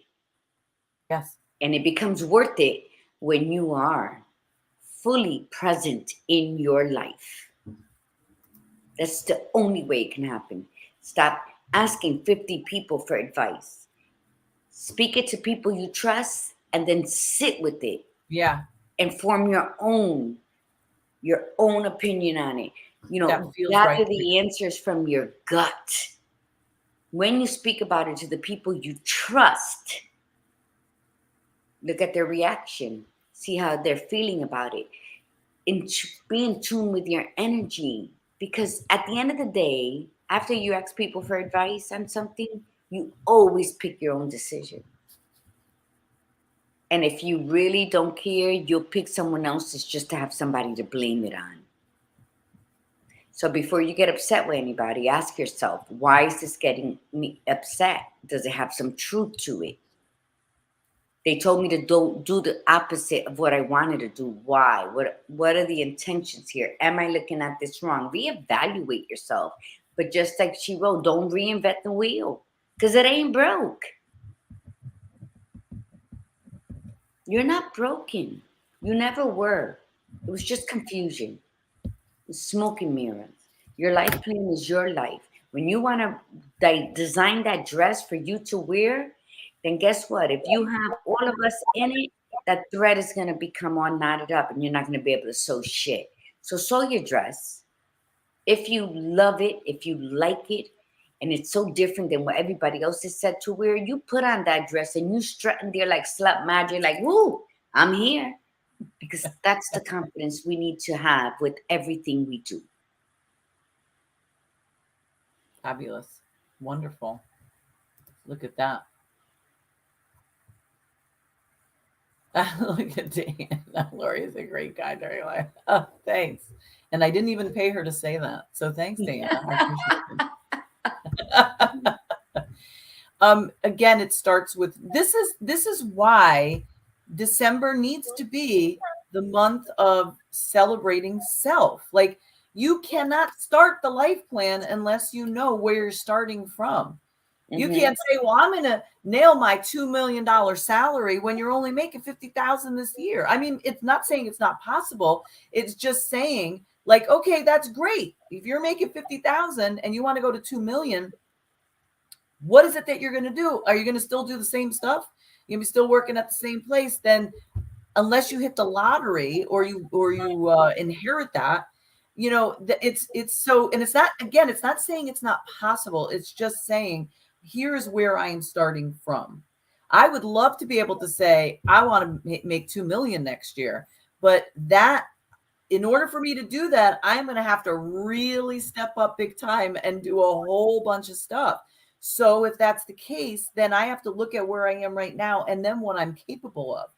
Yes. And it becomes worth it when you are fully present in your life. That's the only way it can happen. Stop asking 50 people for advice. Speak it to people you trust and then sit with it. Yeah. And form your own opinion on it. You know, Right gather the answers from your gut. When you speak about it to the people you trust, look at their reaction, see how they're feeling about it, and be in tune with your energy. Because at the end of the day, after you ask people for advice on something, you always pick your own decision. And if you really don't care, you'll pick someone else's just to have somebody to blame it on. So before you get upset with anybody, ask yourself, why is this getting me upset? Does it have some truth to it? They told me to do the opposite of what I wanted to do. Why? What are the intentions here? Am I looking at this wrong? Reevaluate yourself. But just like she wrote, don't reinvent the wheel because it ain't broke. You're not broken. You never were. It was just confusion. It's smoke and mirrors. Your life plan is your life. When you want to design that dress for you to wear, then guess what? If you have all of us in it, that thread is going to become all knotted up and you're not going to be able to sew shit. So sew your dress. If you love it, if you like it, and it's so different than what everybody else is said to wear, you put on that dress and you strutting there like slut magic, like, woo, I'm here. Because that's the confidence we need to have with everything we do. Fabulous. Wonderful. Look at that. Look at Dan. Lori is a great guy during life. Oh, thanks. And I didn't even pay her to say that. So thanks, Dana. I appreciate it. Again, it starts with this is why December needs to be the month of celebrating self. Like, you cannot start the life plan unless you know where you're starting from. You can't say, well, I'm going to nail my $2 million salary when you're only making $50,000 this year. I mean, it's not saying it's not possible. It's just saying, like, okay, that's great. If you're making $50,000 and you want to go to 2 million, what is it that you're going to do? Are you going to still do the same stuff? You're going to be still working at the same place? Then unless you hit the lottery or you inherit that, you know, it's so, and it's not, again, it's not saying it's not possible. It's just saying, here's where I am starting from. I would love to be able to say, I want to make 2 million next year, but that, in order for me to do that, I'm going to have to really step up big time and do a whole bunch of stuff. So if that's the case, then I have to look at where I am right now and then what I'm capable of.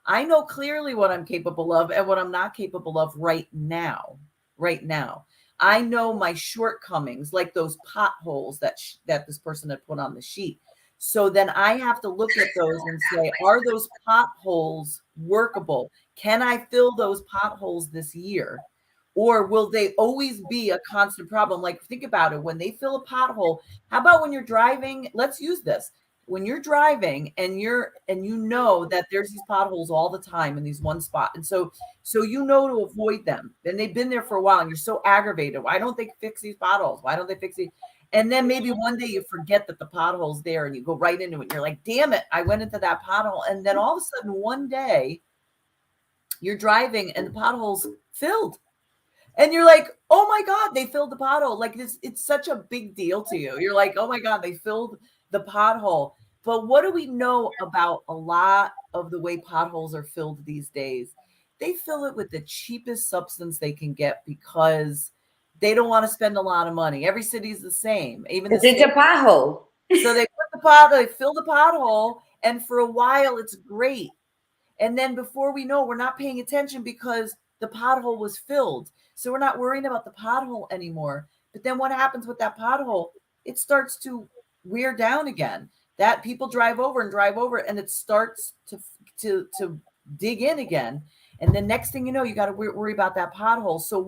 I know clearly what I'm capable of and what I'm not capable of right now. Right now, I know my shortcomings, like those potholes that this person had put on the sheet. So then I have to look at those and say, are those potholes workable? Can I fill those potholes this year? Or will they always be a constant problem? Like, think about it. When they fill a pothole, how about when you're driving? Let's use this. When you're driving and you know that there's these potholes all the time in these one spot. And so you know to avoid them. And they've been there for a while and you're so aggravated. Why don't they fix these potholes? Why don't they fix these? And then maybe one day you forget that the pothole's there and you go right into it. And you're like, damn it, I went into that pothole. And then all of a sudden one day you're driving and the pothole's filled. And you're like, oh my God, they filled the pothole. Like, it's such a big deal to you. You're like, oh my God, they filled the pothole. But what do we know about a lot of the way potholes are filled these days? They fill it with the cheapest substance they can get because they don't want to spend a lot of money. Every city's the same. Even it's a pothole. So they put the pothole, they fill the pothole, and for a while it's great. And then before we know, we're not paying attention because the pothole was filled. So we're not worrying about the pothole anymore. But then what happens with that pothole? It starts to wear down again. That people drive over and it starts to dig in again. And the next thing you know, you got to worry about that pothole. So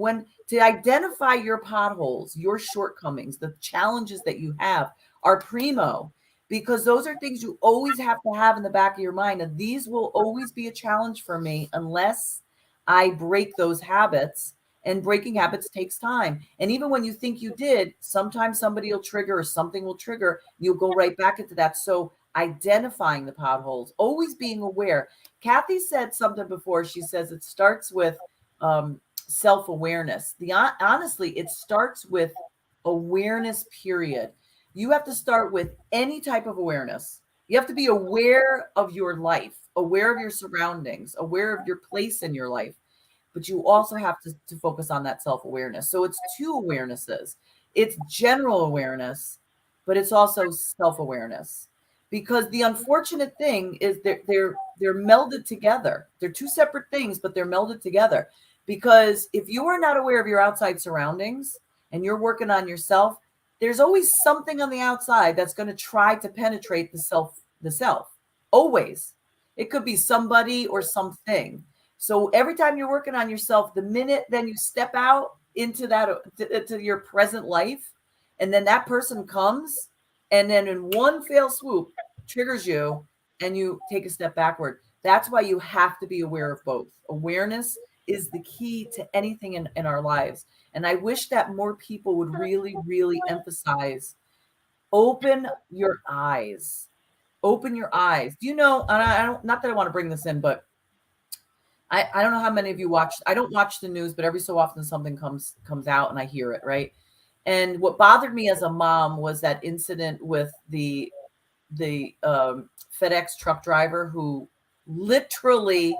to identify your potholes, your shortcomings, the challenges that you have are primo, because those are things you always have to have in the back of your mind. And these will always be a challenge for me unless I break those habits. And breaking habits takes time. And even when you think you did, sometimes somebody will trigger or something will trigger. You'll go right back into that. So identifying the potholes, always being aware. Kathy said something before. She says it starts with self-awareness. Honestly, it starts with awareness, period. You have to start with any type of awareness. You have to be aware of your life, aware of your surroundings, aware of your place in your life. But you also have to focus on that self-awareness. So it's two awarenesses. It's general awareness, but it's also self-awareness. because the unfortunate thing is they're melded together. They're two separate things, but they're melded together. Because if you are not aware of your outside surroundings and you're working on yourself, there's always something on the outside that's going to try to penetrate the self. Always. It could be somebody or something. So every time you're working on yourself, the minute then you step out into to your present life, and then that person comes, and then in one fell swoop triggers you, and you take a step backward. That's why you have to be aware of both. Awareness is the key to anything in our lives. And I wish that more people would really, really emphasize, open your eyes. Open your eyes. Do you know, and I don't, not that I want to bring this in, but I don't know how many of you watch. I don't watch the news, but every so often something comes out and I hear it, right? And what bothered me as a mom was that incident with the FedEx truck driver who literally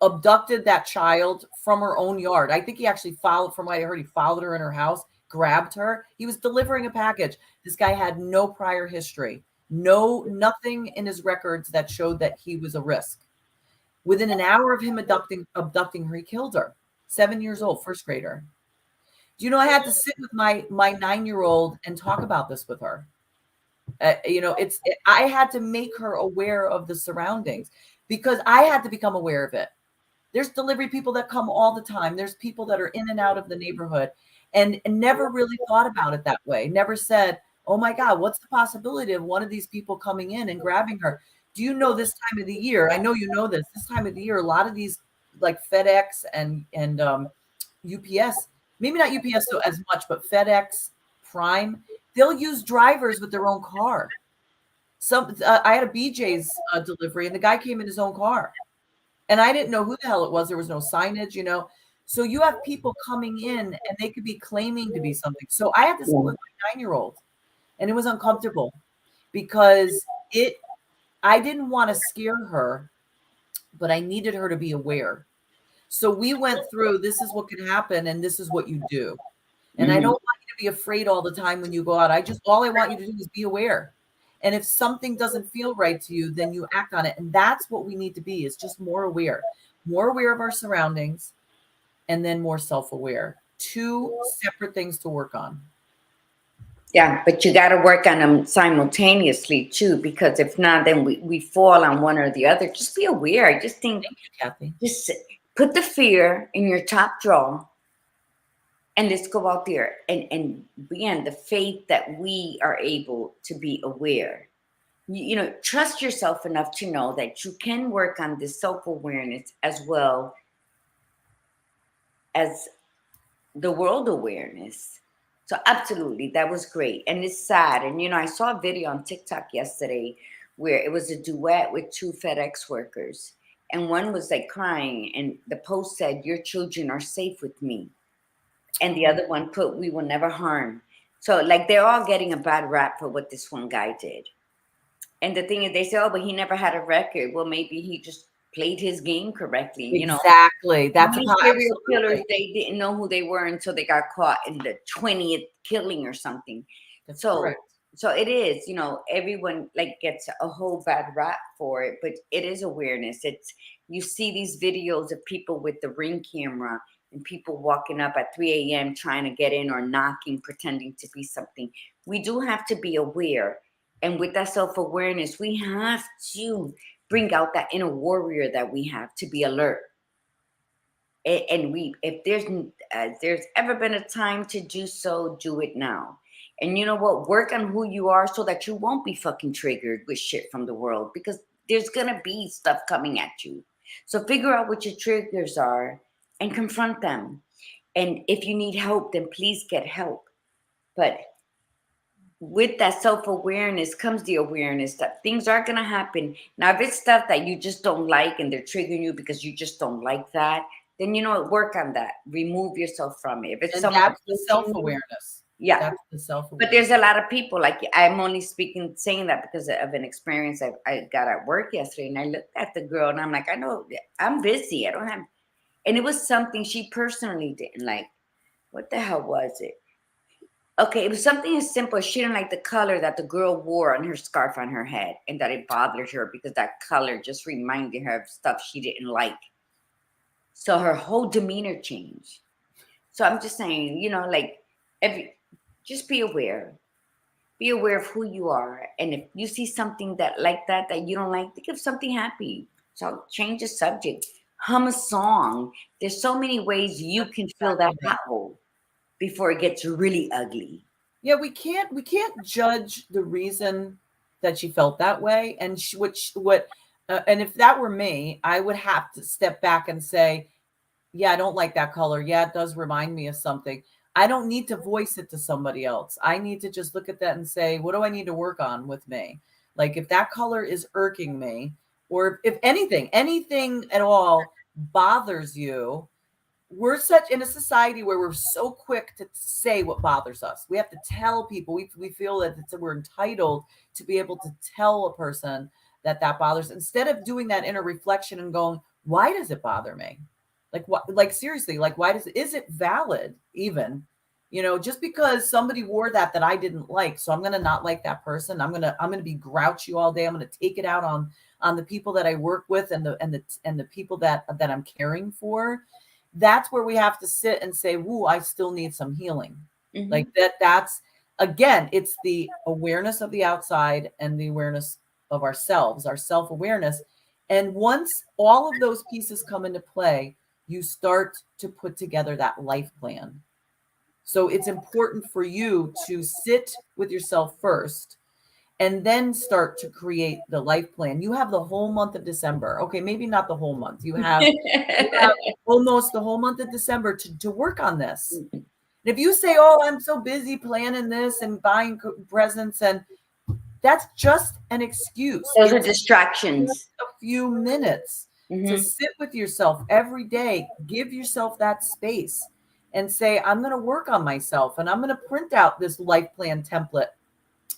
abducted that child from her own yard. I think he actually followed, from what I heard, he followed her in her house, grabbed her. He was delivering a package. This guy had no prior history, nothing in his records that showed that he was a risk. Within an hour of him abducting her, he killed her. 7 years old, first grader. Do you know, I had to sit with my 9-year-old and talk about this with her. I had to make her aware of the surroundings because I had to become aware of it. There's delivery people that come all the time. There's people that are in and out of the neighborhood and never really thought about it that way. Never said, oh my God, what's the possibility of one of these people coming in and grabbing her? Do you know this time of the year? I know you know this time of the year, a lot of these like FedEx and UPS, maybe not UPS so as much, but FedEx, Prime, they'll use drivers with their own car. I had a BJ's delivery and the guy came in his own car. And I didn't know who the hell it was. There was no signage, So you have people coming in and they could be claiming to be something. So I had to sit with my 9-year-old and it was uncomfortable because I didn't want to scare her, but I needed her to be aware. So we went through, this is what can happen and this is what you do. And I don't want you to be afraid all the time when you go out. All I want you to do is be aware. And if something doesn't feel right to you, then you act on it. And that's what we need to be, is just more aware of our surroundings, and then more self-aware. Two separate things to work on. Yeah, but you got to work on them simultaneously too, because if not, then we fall on one or the other. Just be aware. I just think, thank you, Kathy. Just put the fear in your top drawer and let's go out there and be in the faith that we are able to be aware. Trust yourself enough to know that you can work on this self-awareness as well as the world awareness. So absolutely, that was great. And it's sad. And, I saw a video on TikTok yesterday where it was a duet with two FedEx workers. And one was like crying. And the post said, your children are safe with me. And the other one put, we will never harm. So like they're all getting a bad rap for what this one guy did. And the thing is, they say, oh, but he never had a record. Well, maybe he just played his game correctly. Exactly. That's a serial killers. They didn't know who they were until they got caught in the 20th killing or something. That's so correct. So it is, everyone gets a whole bad rap for it, but it is awareness. You see these videos of people with the Ring camera and people walking up at 3 a.m. trying to get in or knocking, pretending to be something. We do have to be aware. And with that self-awareness, we have to bring out that inner warrior that we have to be alert. And if there's ever been a time to do so, do it now. And you know what? Work on who you are so that you won't be fucking triggered with shit from the world, because there's gonna be stuff coming at you. So figure out what your triggers are and confront them. And if you need help, then please get help. But with that self-awareness comes the awareness that things are going to happen. Now, if it's stuff that you just don't like and they're triggering you because you just don't like that, then work on that. Remove yourself from it. If it's that's the self-awareness. Yeah. That's the self-awareness. But there's a lot of people, like I'm only saying that because of an experience I got at work yesterday, and I looked at the girl and I'm like, I know I'm busy. I don't have, and it was something she personally didn't like. What the hell was it? Okay, it was something as simple as she didn't like the color that the girl wore on her scarf on her head, and that it bothered her because that color just reminded her of stuff she didn't like. So her whole demeanor changed. So I'm just saying, like, just be aware. Be aware of who you are. And if you see something that you don't like, think of something happy. So change the subject. Hum a song. There's so many ways you can fill that pothole before it gets really ugly. Yeah, we can't judge the reason that she felt that way, and and if that were me, I would have to step back and say, yeah, I don't like that color. Yeah, it does remind me of something. I don't need to voice it to somebody else. I need to just look at that and say, what do I need to work on with me? Like if that color is irking me, or if anything at all bothers you, we're such in a society where we're so quick to say what bothers us. We have to tell people. We feel that we're entitled to be able to tell a person that bothers, instead of doing that inner reflection and going, why does it bother me? Like what? Like seriously, like why is it valid even? Just because somebody wore that I didn't like, so I'm gonna not like that person. I'm gonna be grouchy all day. I'm gonna take it out on the people that I work with and the people that I'm caring for. That's where we have to sit and say, woo, I still need some healing. Mm-hmm. Like that's again, it's the awareness of the outside and the awareness of ourselves, our self-awareness. And once all of those pieces come into play, you start to put together that life plan. So it's important for you to sit with yourself first and then start to create the life plan. You have the whole month of December. Okay, maybe not the whole month. You have almost the whole month of December to work on this. And if you say, oh, I'm so busy planning this and buying presents, and that's just an excuse. Those are distractions. A few minutes to Mm-hmm. sit with yourself every day. Give yourself that space and say, I'm going to work on myself, and I'm going to print out this life plan template,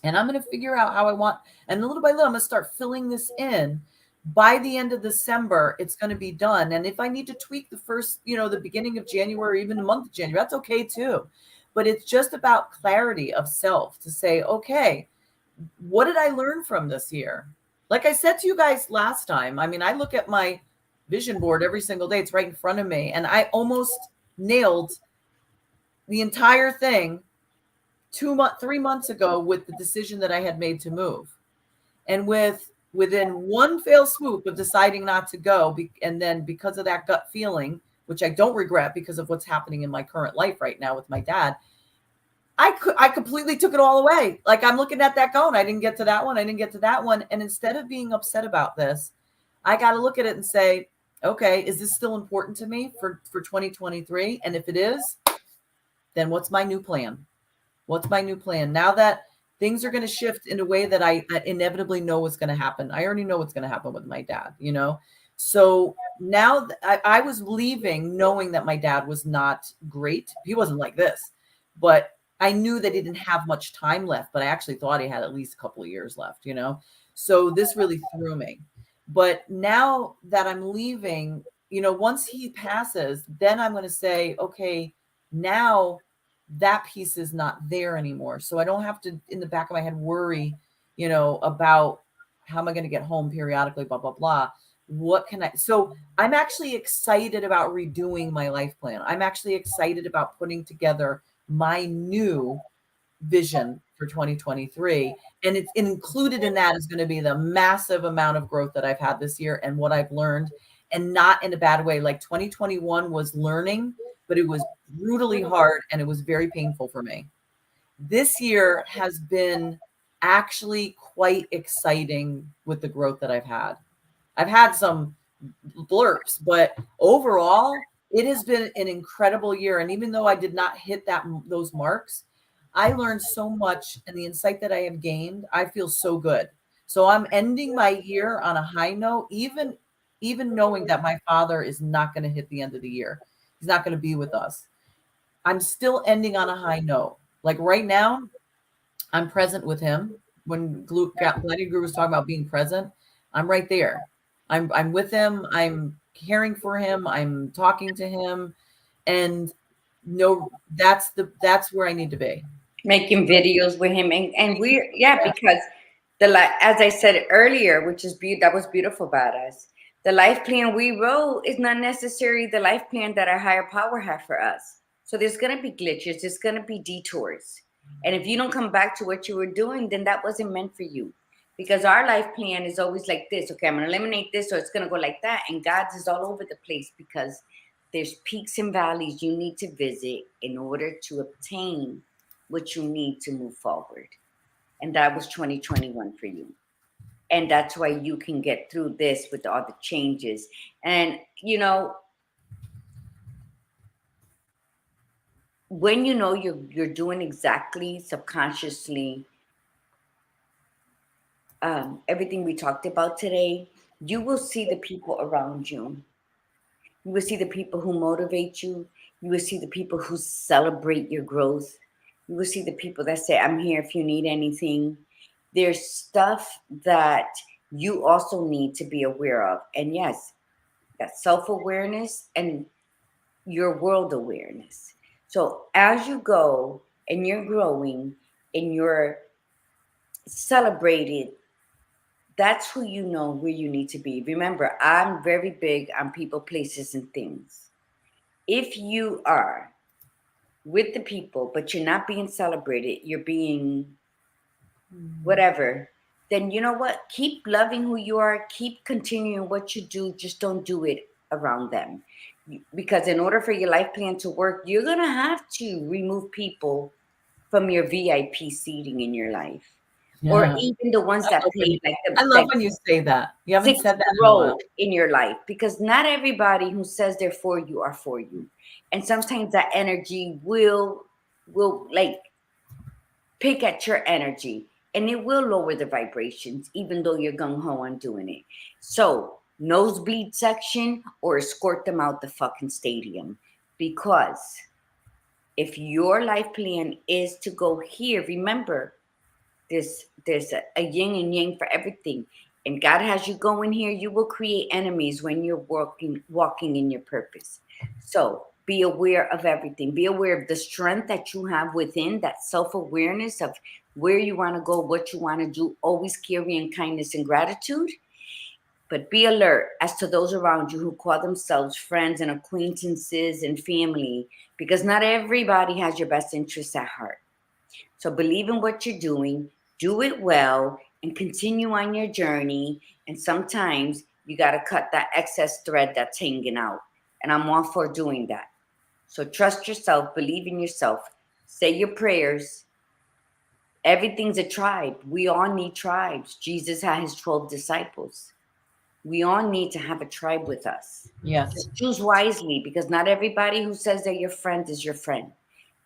and I'm going to figure out how I want. And little by little, I'm going to start filling this in. By the end of December, it's going to be done. And if I need to tweak the first, the beginning of January, even the month of January, that's okay too. But it's just about clarity of self to say, okay, what did I learn from this year? Like I said to you guys last time, I mean, I look at my vision board every single day. It's right in front of me. And I almost nailed the entire thing 3 months ago with the decision that I had made to move. And within one fell swoop of deciding not to go, and then because of that gut feeling, which I don't regret because of what's happening in my current life right now with my dad, I completely took it all away. Like I'm looking at that going, I didn't get to that one. I didn't get to that one. And instead of being upset about this, I got to look at it and say, okay, is this still important to me for 2023? And if it is, then what's my new plan? What's my new plan? Now that things are going to shift in a way that I inevitably know what's going to happen. I already know what's going to happen with my dad, So now I was leaving knowing that my dad was not great. He wasn't like this, but I knew that he didn't have much time left, but I actually thought he had at least a couple of years left, So this really threw me. But now that I'm leaving, once he passes, then I'm going to say, okay, now that piece is not there anymore. So I don't have to, in the back of my head, worry, about how am I going to get home periodically, blah, blah, blah. So I'm actually excited about redoing my life plan. I'm actually excited about putting together my new vision for 2023. And it's included in that is going to be the massive amount of growth that I've had this year and what I've learned, and not in a bad way. Like 2021 was learning, but it was brutally hard and it was very painful for me. This year has been actually quite exciting with the growth that I've had. I've had some blurps, but overall, it has been an incredible year. And even though I did not hit those marks, I learned so much, and the insight that I have gained, I feel so good. So I'm ending my year on a high note, even knowing that my father is not going to hit the end of the year. He's not going to be with us. I'm still ending on a high note. Like right now, I'm present with him. When Gladiator Guru was talking about being present, I'm right there. I'm with him. I'm caring for him. I'm talking to him, and that's where I need to be. making videos with him, and we're, yeah, because as I said earlier, which is that was beautiful about us. The life plan we wrote is not necessarily the life plan that our higher power had for us. So there's gonna be glitches, there's gonna be detours. And if you don't come back to what you were doing, then that wasn't meant for you. Because our life plan is always like this. Okay, I'm gonna eliminate this, or it's gonna go like that. And God's is all over the place because there's peaks and valleys you need to visit in order to obtain what you need to move forward. And that was 2021 for you. And that's why you can get through this with all the changes. And, when you know you're doing exactly subconsciously everything we talked about today, you will see the people around you. You will see the people who motivate you. You will see the people who celebrate your growth. You will see the people that say, I'm here if you need anything. There's stuff that you also need to be aware of. And yes, that self-awareness and your world awareness. So as you go and you're growing and you're celebrated, that's who you know where you need to be. Remember, I'm very big on people, places, and things. If you are with the people, but you're not being celebrated, you're being whatever, then you know what? Keep loving who you are, keep continuing what you do, just don't do it around them. Because in order for your life plan to work, you're going to have to remove people from your VIP seating in your life. Or Yeah. even the ones that play like I love when you say that. You haven't sixth said that in a row while. in your life, because not everybody who says they're for you are for you. And sometimes that energy will like pick at your energy, and it will lower the vibrations even though you're gung-ho on doing it. So nosebleed section or escort them out the fucking stadium. Because if your life plan is to go here, remember, there's a yin and yang for everything. And God has you going here, you will create enemies when you're walking in your purpose. So be aware of everything. Be aware of the strength that you have within, that self-awareness of where you want to go, what you want to do, always carrying kindness and gratitude. But be alert as to those around you who call themselves friends and acquaintances and family, because not everybody has your best interests at heart. So believe in what you're doing, do it well, and continue on your journey. And sometimes you got to cut that excess thread that's hanging out. And I'm all for doing that. So trust yourself, believe in yourself, say your prayers. Everything's a tribe. We all need tribes. Jesus had his 12 disciples. We all need to have a tribe with us. Yes. Just choose wisely, because not everybody who says they're your friend is your friend.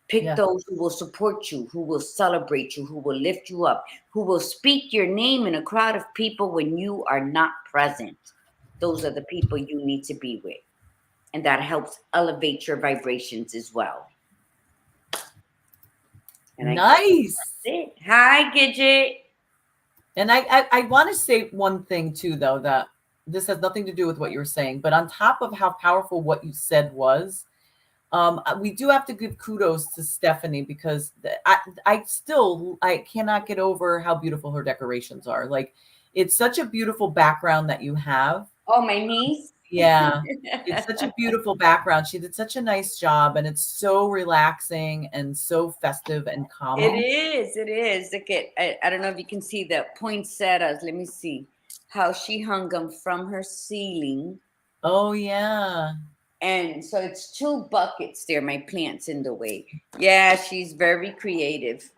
Pick those who will support you, who will celebrate you, who will lift you up, who will speak your name in a crowd of people when you are not present. Those are the people you need to be with. And that helps elevate your vibrations as well. And nice. Hi, Gidget. And I want to say one thing too, though, that this has nothing to do with what you were saying, but on top of how powerful what you said was, we do have to give kudos to Stephanie, because I cannot get over how beautiful her decorations are. Like, it's such a beautiful background that you have. Oh, my niece. Yeah, it's such a beautiful background. She did such a nice job, and it's so relaxing and so festive and calming. It is. It is. Look at, I don't know if you can see the poinsettias. Let me see how she hung them from her ceiling. Oh, yeah. And so it's 2 buckets there, my plants in the way. Yeah, she's very creative.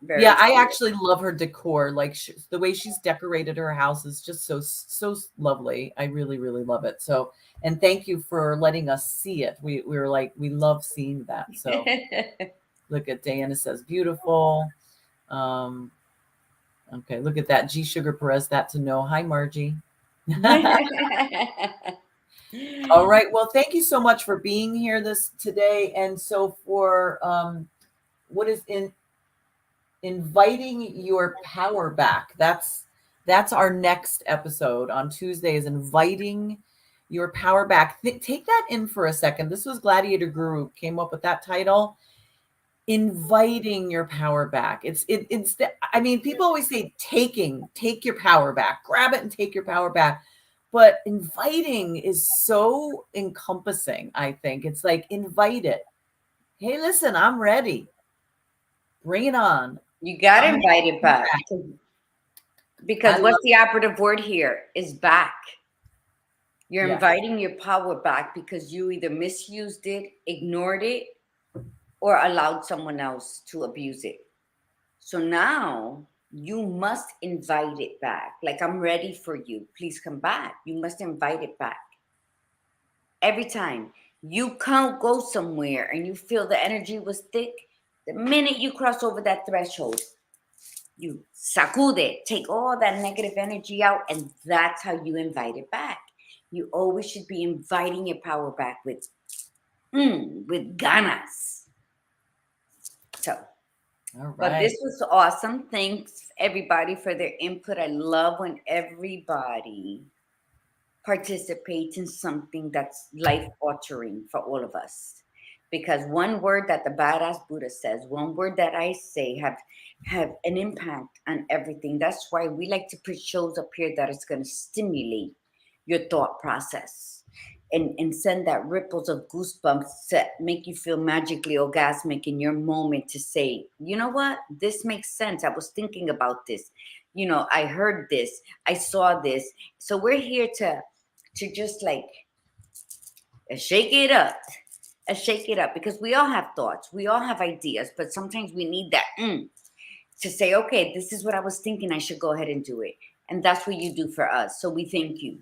I actually love her decor. Like, the way she's decorated her house is just so lovely. I really, really love it. So, and thank you for letting us see it. We were like, we love seeing that. So look at Diana says beautiful. Okay, look at that. G Sugar Perez, that to know. Hi, Margie. All right. Well, thank you so much for being here today. And so for what is inviting your power back. That's our next episode on Tuesday, is inviting your power back. Take that in for a second. This was Gladiator Guru came up with that title. inviting your power back. I mean, people always say take your power back, grab it and take your power back. But inviting is so encompassing, I think. It's like, invite it. Hey, listen, I'm ready. Bring it on. You got to I'm invite it back. Because what's the it. operative word here is back. You're Yes. inviting your power back because you either misused it, ignored it, or allowed someone else to abuse it. So now you must invite it back. Like, I'm ready for you. Please come back. You must invite it back. Every time you can't go somewhere and you feel the energy was thick, the minute you cross over that threshold, you sacude, take all that negative energy out, and that's how you invite it back. You always should be inviting your power back with ganas. So, All right. but this was awesome. Thanks everybody for their input. I love when everybody participates in something that's life altering for all of us. Because one word that the badass Buddha says, one word that I say have an impact on everything. That's why we like to put shows up here that is going to stimulate your thought process and send that ripples of goosebumps to make you feel magically orgasmic in your moment to say, you know what, this makes sense. I was thinking about this. You know, I heard this. I saw this. So we're here to just like shake it up. Shake it up, because we all have thoughts, we all have ideas, but sometimes we need that to say, okay, this is what I was thinking, I should go ahead and do it. And that's what you do for us. So we thank you.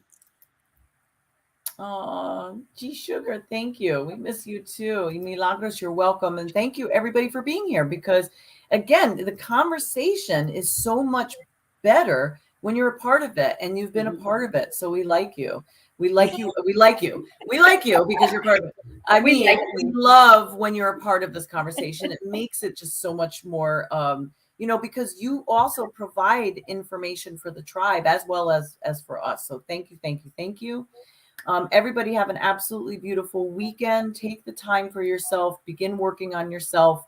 Oh, G Sugar, thank you. We miss you too. Milagros, you're welcome. And thank you everybody for being here, because again, the conversation is so much better when you're a part of it, and you've been a part of it. So we like you. We like you. We like you. We like you because you're part of it. I mean, we love when you're a part of this conversation. It makes it just so much more, because you also provide information for the tribe as well as for us. So thank you, thank you, thank you. Everybody have an absolutely beautiful weekend. Take the time for yourself. Begin working on yourself.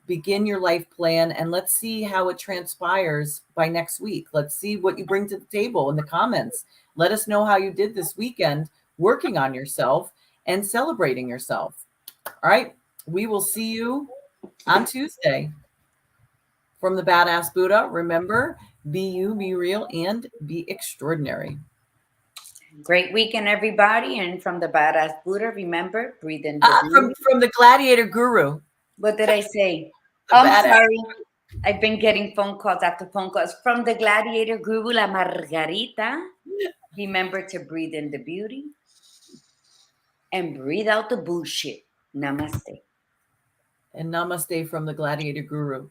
Begin your life plan, and let's see how it transpires by next week. Let's see what you bring to the table in the comments. Let us know how you did this weekend working on yourself and celebrating yourself. All right. We will see you on Tuesday. From the Badass Buddha, remember, be you, be real, and be extraordinary. Great weekend, everybody. And from the Badass Buddha, remember, breathe in. From the Gladiator Guru. What did I say? I'm sorry. I've been getting phone calls after phone calls. From the Gladiator Guru, La Margarita. Remember to breathe in the beauty and breathe out the bullshit. Namaste. And namaste from the Gladiator Guru.